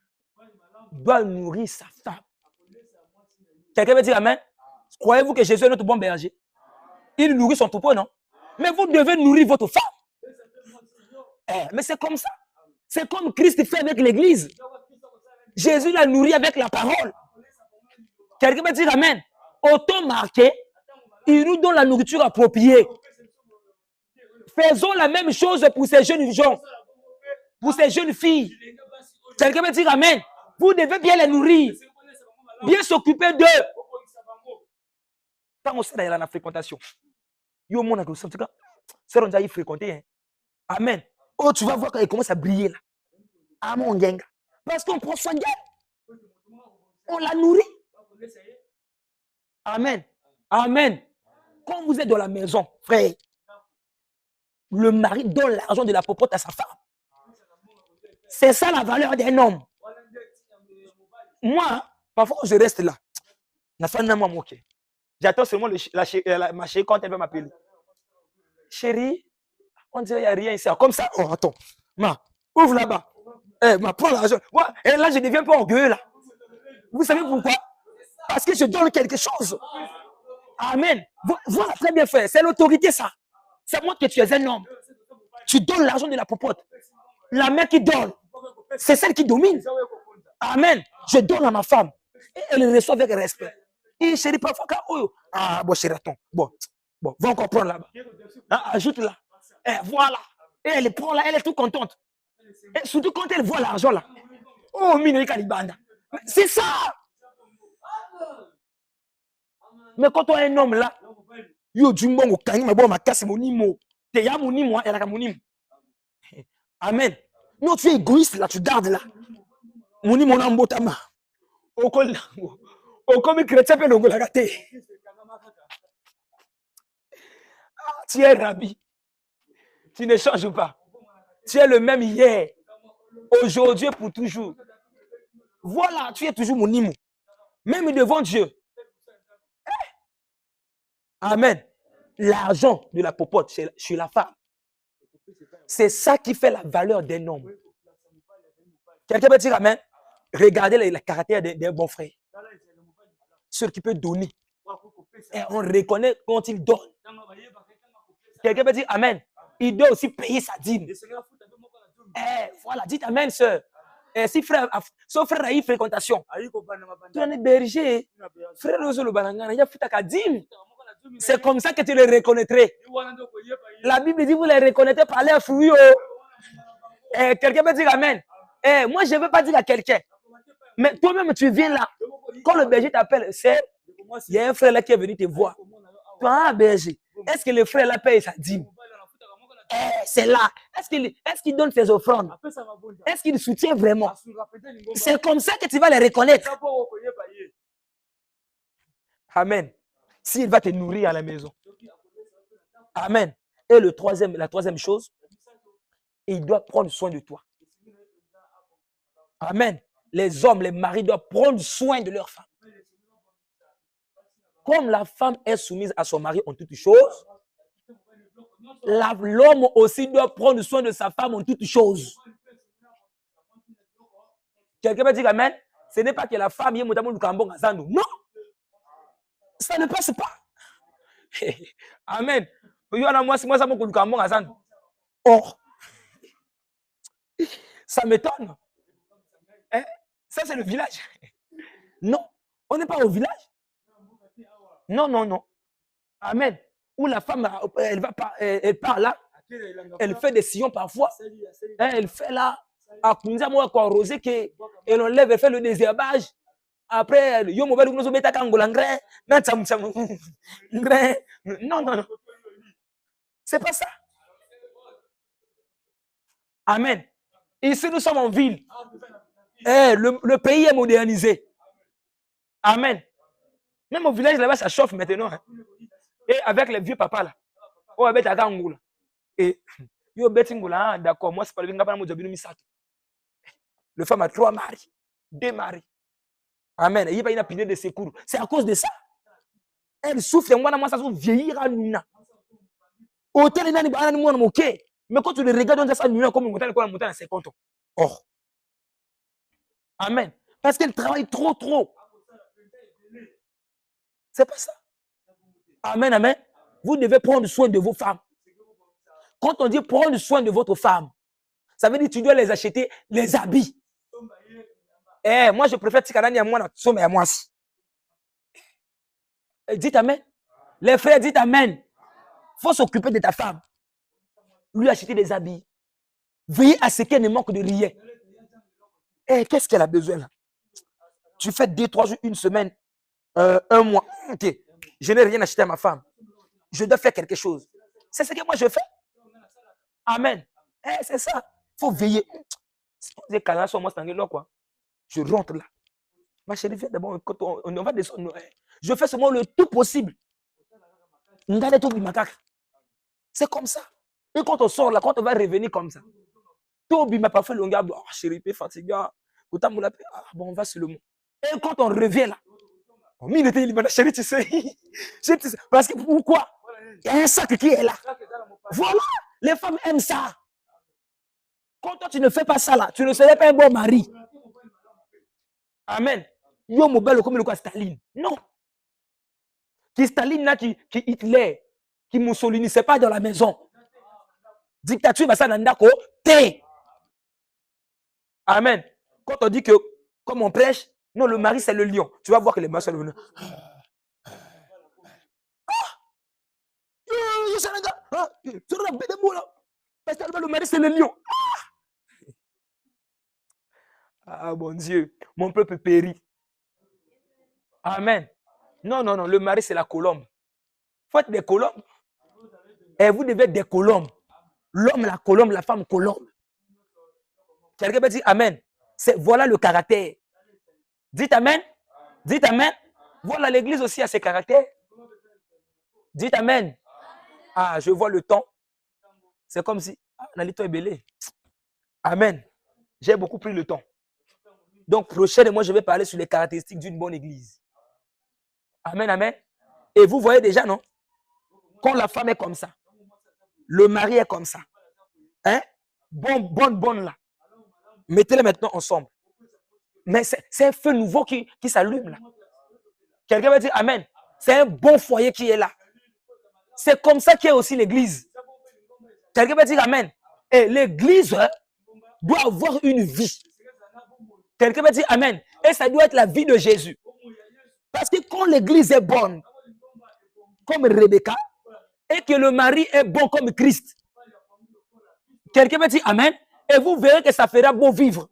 doit nourrir sa femme. Quelqu'un veut dire Amen? Croyez-vous que Jésus est notre bon berger? Il nourrit son troupeau, non? Mais vous devez nourrir votre femme. Mais c'est comme ça. C'est comme Christ fait avec l'église. Jésus l'a nourri avec la parole. Quelqu'un veut dire Amen? Autant marqué, il nous donne la nourriture appropriée. Faisons la même chose pour ces jeunes gens, pour ces jeunes filles. Quelqu'un veut dire Amen? Vous devez bien les nourrir, bien s'occuper d'eux. Quand on sait dans la fréquentation, yo mon en tout cas, c'est on a fréquenté. Amen. Oh, tu vas voir quand il commence à briller là. Ah mon gang. Parce qu'on prend soin d'elle. On la nourrit. Amen. Amen. Quand vous êtes dans la maison, frère, le mari donne l'argent de la popote à sa femme. C'est ça la valeur d'un homme. Moi, parfois je reste là. La femme n'a pas moqué. J'attends seulement ma chérie quand elle va m'appeler. Chérie, on dirait qu'il n'y a rien ici. Comme ça, oh attends. Ouvre là-bas. Prends l'argent. Et là, je ne deviens pas orgueilleux là. Vous savez pourquoi? Parce que je donne quelque chose. Amen. Voilà, très bien fait. C'est l'autorité ça. Ça montre que tu es un homme. Tu donnes l'argent de la popote. La main qui donne, c'est celle qui domine. Amen. Je donne à ma femme. Et elle le reçoit avec respect. Et chérie, parfois, bon, chérie, attends. Bon, va encore prendre là-bas. Ajoute là. Voilà. Et elle prend là, elle est toute contente. Et surtout quand elle voit l'argent là. Oh, Minoï Kalibanda. C'est ça. Mais quand on a un homme là, yo du bon okani ma bon ma casse monimo. Te ya monimo, elle a monimo. Amen. Non, tu es égoïste là, tu gardes là. Monimo na mbotama. Okol. Okomi chrétien pe longo la gâté. Tu es rabbi. Tu ne changes pas. Tu es le même hier, aujourd'hui et pour toujours. Voilà, tu es toujours mon imou. Même devant Dieu. Amen. L'argent de la popote chez la femme. C'est ça qui fait la valeur d'un homme. Quelqu'un peut dire amen. Regardez le caractère d'un bon frère. Celui qui peut donner. Et on reconnaît quand il donne. Quelqu'un peut dire amen. Il doit aussi payer sa dîme. Voilà, dites amen, sœur. Si frère, son frère a eu fréquentation, tu es berger, frère, c'est comme ça que tu les reconnaîtrais. La Bible dit vous les reconnaîtrez par leurs fruits. Quelqu'un peut dire amen. Moi, je ne veux pas dire à quelqu'un. Mais toi-même, tu viens là. Quand le berger t'appelle, c'est il y a un frère là qui est venu te voir. Toi, un berger, est-ce que le frère là paye sa dîme? C'est là. Est-ce qu'il donne ses offrandes? Est-ce qu'il soutient vraiment? C'est comme ça que tu vas les reconnaître. Amen. S'il va te nourrir à la maison. Amen. Et la troisième chose, il doit prendre soin de toi. Amen. Les hommes, les maris doivent prendre soin de leur femme. Comme la femme est soumise à son mari en toutes choses, l'homme aussi doit prendre soin de sa femme en toutes choses. Quelqu'un va dire amen. Ce n'est pas que la femme y est montamment Lukambon Azando. Non. Ça ne passe pas. Amen. Moi, ça m'a Lukambon Azando. Or, ça m'étonne. Ça, c'est le village. Non. On n'est pas au village. Non, non, non. Amen. Où la femme, elle part là. Elle fait des sillons parfois. Elle fait là. À Kunza, moi, quoi, rosé, elle enlève, elle fait le désherbage. Après, yo mobile, nous sommes à Kangolangré. Non, non, non. C'est pas ça. Amen. Ici, nous sommes en ville. Le pays est modernisé. Amen. Même au village là-bas, ça chauffe maintenant. Hein. Et avec les vieux papas là. Oh, avec ta gangoula. Et yo betingula, d'accord, moi c'est pas le gars pour nous misato. Le femme a 3 maris, 2 maris. Amen. Et il n'y a pas une opinion de secours. C'est à cause de ça. Elle souffre, moi ça souffre vieillir à nous. Autant les nani banani moi ok. Mais quand tu le regardes dans ça nous comme on monte à 50 ans. Oh. Amen. Parce qu'elle travaille trop. C'est pas ça. Amen, amen. Vous devez prendre soin de vos femmes. Quand on dit prendre soin de votre femme, ça veut dire que tu dois les acheter les habits. Moi, je préfère Tikarani à moi, à moi. Dites amen. Les frères, dites amen. Il faut s'occuper de ta femme. Lui acheter des habits. Veillez à ce qu'elle ne manque de rien. Qu'est-ce qu'elle a besoin là? Tu fais 2, 3 jours, 1 semaine, 1 mois. Ok. Je n'ai rien acheté à ma femme. Je dois faire quelque chose. C'est ce que moi je fais. Amen. C'est ça. Il faut veiller. Je rentre là. Ma chérie, viens d'abord. On va descendre. Je fais seulement le tout possible. C'est comme ça. Et quand on sort là, quand on va revenir comme ça, tout m'a pas fait le gars. Oh, chérie, t'es fatigué. Bon, on va sur le mot. Et quand on revient là, chérie, tu sais. Parce que pourquoi? Il y a un sac qui est là. Voilà. Les femmes aiment ça. Quand toi, tu ne fais pas ça là, tu ne serais pas un bon mari. Amen. Yo, mon bel comme le quoi Staline. Non. Qui Staline là, qui Hitler, qui Mussolini, c'est pas dans la maison. Dictature, va ça dans Ndako. T'es. Amen. Quand on dit que, comme on prêche, non, le mari c'est le lion. Tu vas voir que les mâles sont venus. Le mari c'est le lion. Ah, mon Dieu, mon peuple périt. Amen. Non, non, non, le mari, c'est la colombe. Faites des colombes. Et vous devez être des colombes. L'homme, la colombe, la femme, colombe. Quelqu'un peut dire Amen. Voilà le caractère. Dites Amen. Dites Amen. Voilà, l'église aussi a ses caractères. Dites Amen. Ah, je vois le temps. C'est comme si, Nalito est belé. Amen. J'ai beaucoup pris le temps. Donc, prochainement, je vais parler sur les caractéristiques d'une bonne église. Amen, amen. Et vous voyez déjà, non? Quand la femme est comme ça, le mari est comme ça. Hein? Bonne là. Mettez-les maintenant ensemble. Mais c'est un feu nouveau qui s'allume là. Quelqu'un va dire Amen. C'est un bon foyer qui est là. C'est comme ça qu'est aussi l'église. Quelqu'un va dire Amen. Et l'église doit avoir une vie. Quelqu'un va dire Amen. Et ça doit être la vie de Jésus. Parce que quand l'église est bonne, comme Rebecca, et que le mari est bon comme Christ, quelqu'un va dire Amen. Et vous verrez que ça fera beau vivre.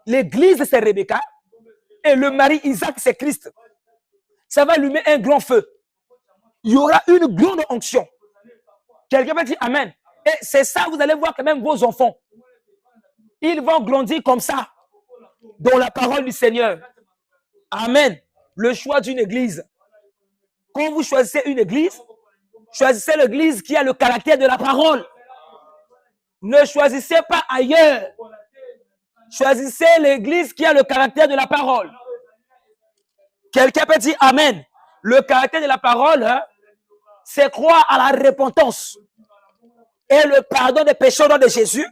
L'église, c'est Rebecca. Et le mari Isaac, c'est Christ. Ça va allumer un grand feu. Il y aura une grande onction. Quelqu'un va dire Amen. Et c'est ça, vous allez voir quand même vos enfants. Ils vont grandir comme ça. Dans la parole du Seigneur. Amen. Le choix d'une église. Quand vous choisissez une église, choisissez l'église qui a le caractère de la parole. Ne choisissez pas ailleurs. Choisissez l'église qui a le caractère de la parole. Quelqu'un peut dire Amen. Le caractère de la parole, c'est croire à la repentance et le pardon des péchés au nom de Jésus.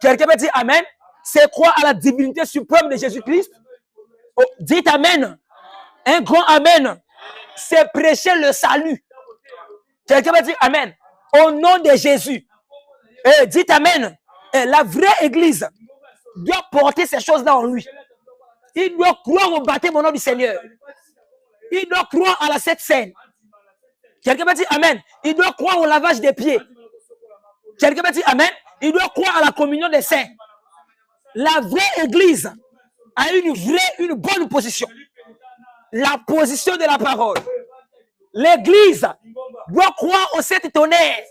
Quelqu'un peut dire Amen. C'est croire à la divinité suprême de Jésus-Christ. Oh, dites Amen. Un grand Amen. C'est prêcher le salut. Quelqu'un peut dire Amen. Au nom de Jésus. Et dites Amen. Et la vraie église doit porter ces choses-là en lui. Il doit croire au baptême au nom du Seigneur. Il doit croire à la Sainte Seine. Quelqu'un peut dire Amen. Il doit croire au lavage des pieds. Quelqu'un peut dire Amen. Il doit croire à la communion des saints. La vraie église a une bonne position. La position de la parole. L'église doit croire aux sept tonnerres.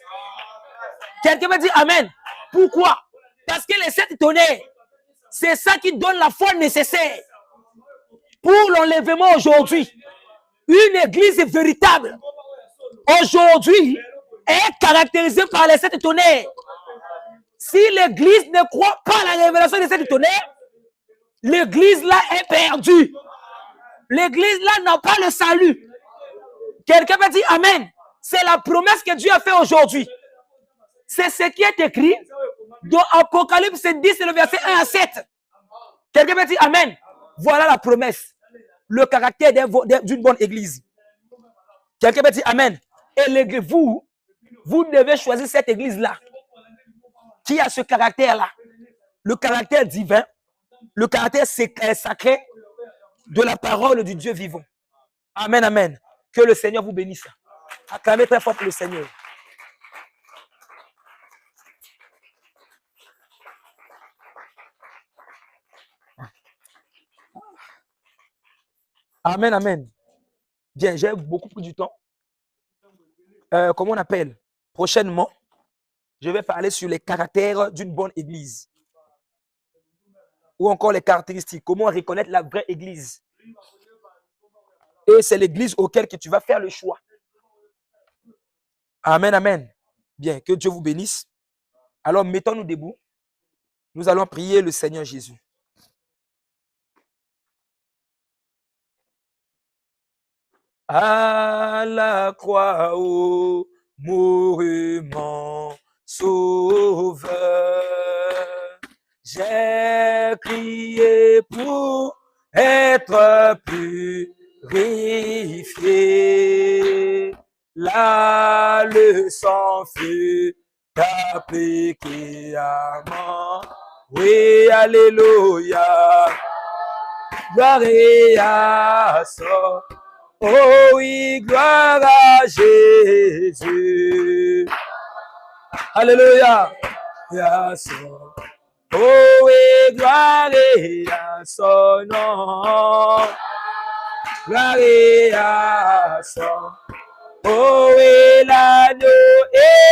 Quelqu'un va dire Amen. Pourquoi? Parce que les sept tonnerres, c'est ça qui donne la foi nécessaire pour l'enlèvement aujourd'hui. Une église véritable, aujourd'hui, est caractérisée par les sept tonnerres. Si l'église ne croit pas à la révélation des sept tonnerres, l'église là est perdue. L'église là n'a pas le salut. Quelqu'un va dire Amen. C'est la promesse que Dieu a faite aujourd'hui. C'est ce qui est écrit dans Apocalypse 10, le verset 1 à 7. Quelqu'un va dire Amen. Voilà la promesse. Le caractère d'une bonne église. Quelqu'un va dire Amen. Et vous devez choisir cette église-là qui a ce caractère-là. Le caractère divin, le caractère sacré de la parole du Dieu vivant. Amen, amen. Que le Seigneur vous bénisse. Acclamez très fort pour le Seigneur. Amen, amen. Bien, j'ai beaucoup pris du temps. Comment on appelle? Prochainement, je vais parler sur les caractères d'une bonne église. Ou encore les caractéristiques. Comment reconnaître la vraie église. Et c'est l'église auquel que tu vas faire le choix. Amen, amen. Bien, que Dieu vous bénisse. Alors, mettons-nous debout. Nous allons prier le Seigneur Jésus. À la croix, ô mourut mon sauveur, j'ai crié pour être purifié. Là, le sang fut appliqué à moi. Oui, alléluia. Gloire à son. Oh oui, gloire à Jésus. Alléluia. Oh et gloire à son nom. Gloire à son. Oh et l'agneau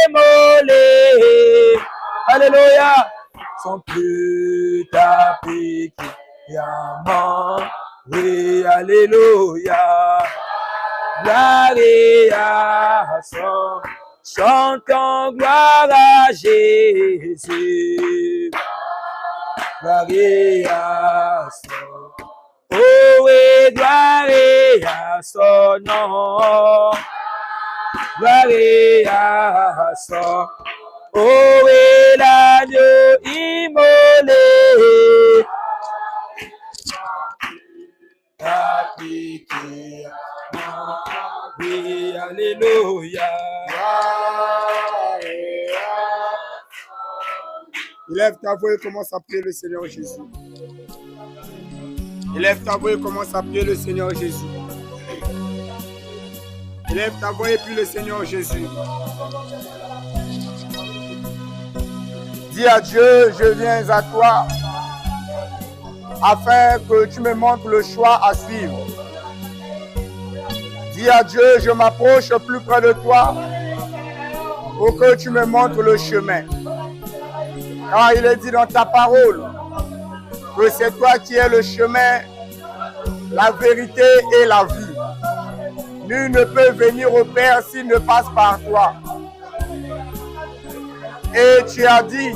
immolé. Alléluia. Sont plus tapis que diamant. Oui, alléluia. Gloire à son. Chantons gloire à Jésus. Gloire à son. Oh et gloire à son nom. Gloire à son. Oh et l'agneau immolé. Appliqué. Oui, alléluia. Élève ta voix et commence à prier le Seigneur Jésus. Élève ta voix et commence à prier le Seigneur Jésus. Élève ta voix et prie le Seigneur Jésus. Dis à Dieu, je viens à toi afin que tu me montres le choix à suivre. Dis à Dieu, je m'approche plus près de toi pour que tu me montres le chemin. Car il est dit dans ta parole que c'est toi qui es le chemin, la vérité et la vie. Nul ne peut venir au Père s'il ne passe par toi. Et tu as dit,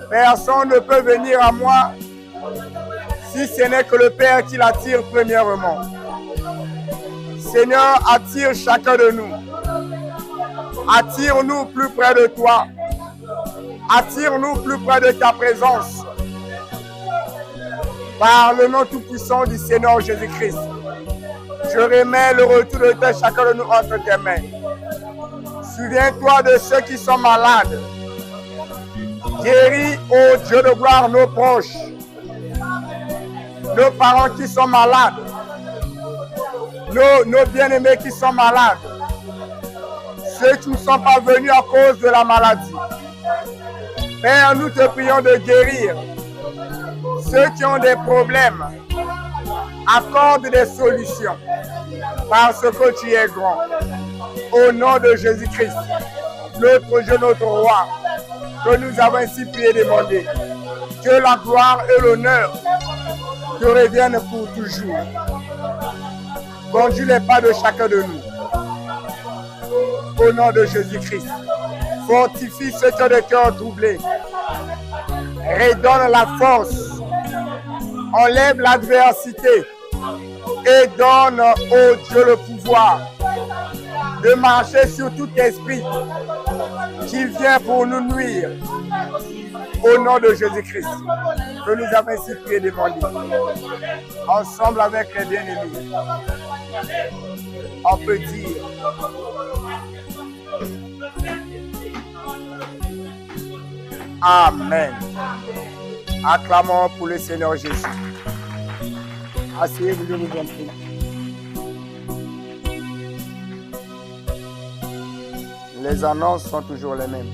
personne ne peut venir à moi si ce n'est que le Père qui l'attire premièrement. Seigneur, attire chacun de nous. Attire-nous plus près de toi. Attire-nous plus près de ta présence. Par le nom tout-puissant du Seigneur Jésus-Christ, je remets le retour de chacun de nous entre tes mains. Souviens-toi de ceux qui sont malades. Guéris, ô Dieu de gloire, nos proches, nos parents qui sont malades, nos bien-aimés qui sont malades, ceux qui ne sont pas venus à cause de la maladie. Père, nous te prions de guérir ceux qui ont des problèmes. Accorde des solutions parce que tu es grand. Au nom de Jésus-Christ, notre Dieu, notre roi, que nous avons ainsi prié et demandé. Que la gloire et l'honneur te reviennent pour toujours. Conduis les pas de chacun de nous. Au nom de Jésus-Christ, fortifie ceux qui ont des cœurs troublés. Redonne la force. Enlève l'adversité. Et donne au Dieu le pouvoir de marcher sur tout esprit qui vient pour nous nuire. Au nom de Jésus-Christ, que nous avons ainsi prié et demandé. Ensemble avec les bien-aimés, on peut dire Amen. Acclamons pour le Seigneur Jésus. Asseyez-vous, je vous en prie. Les annonces sont toujours les mêmes.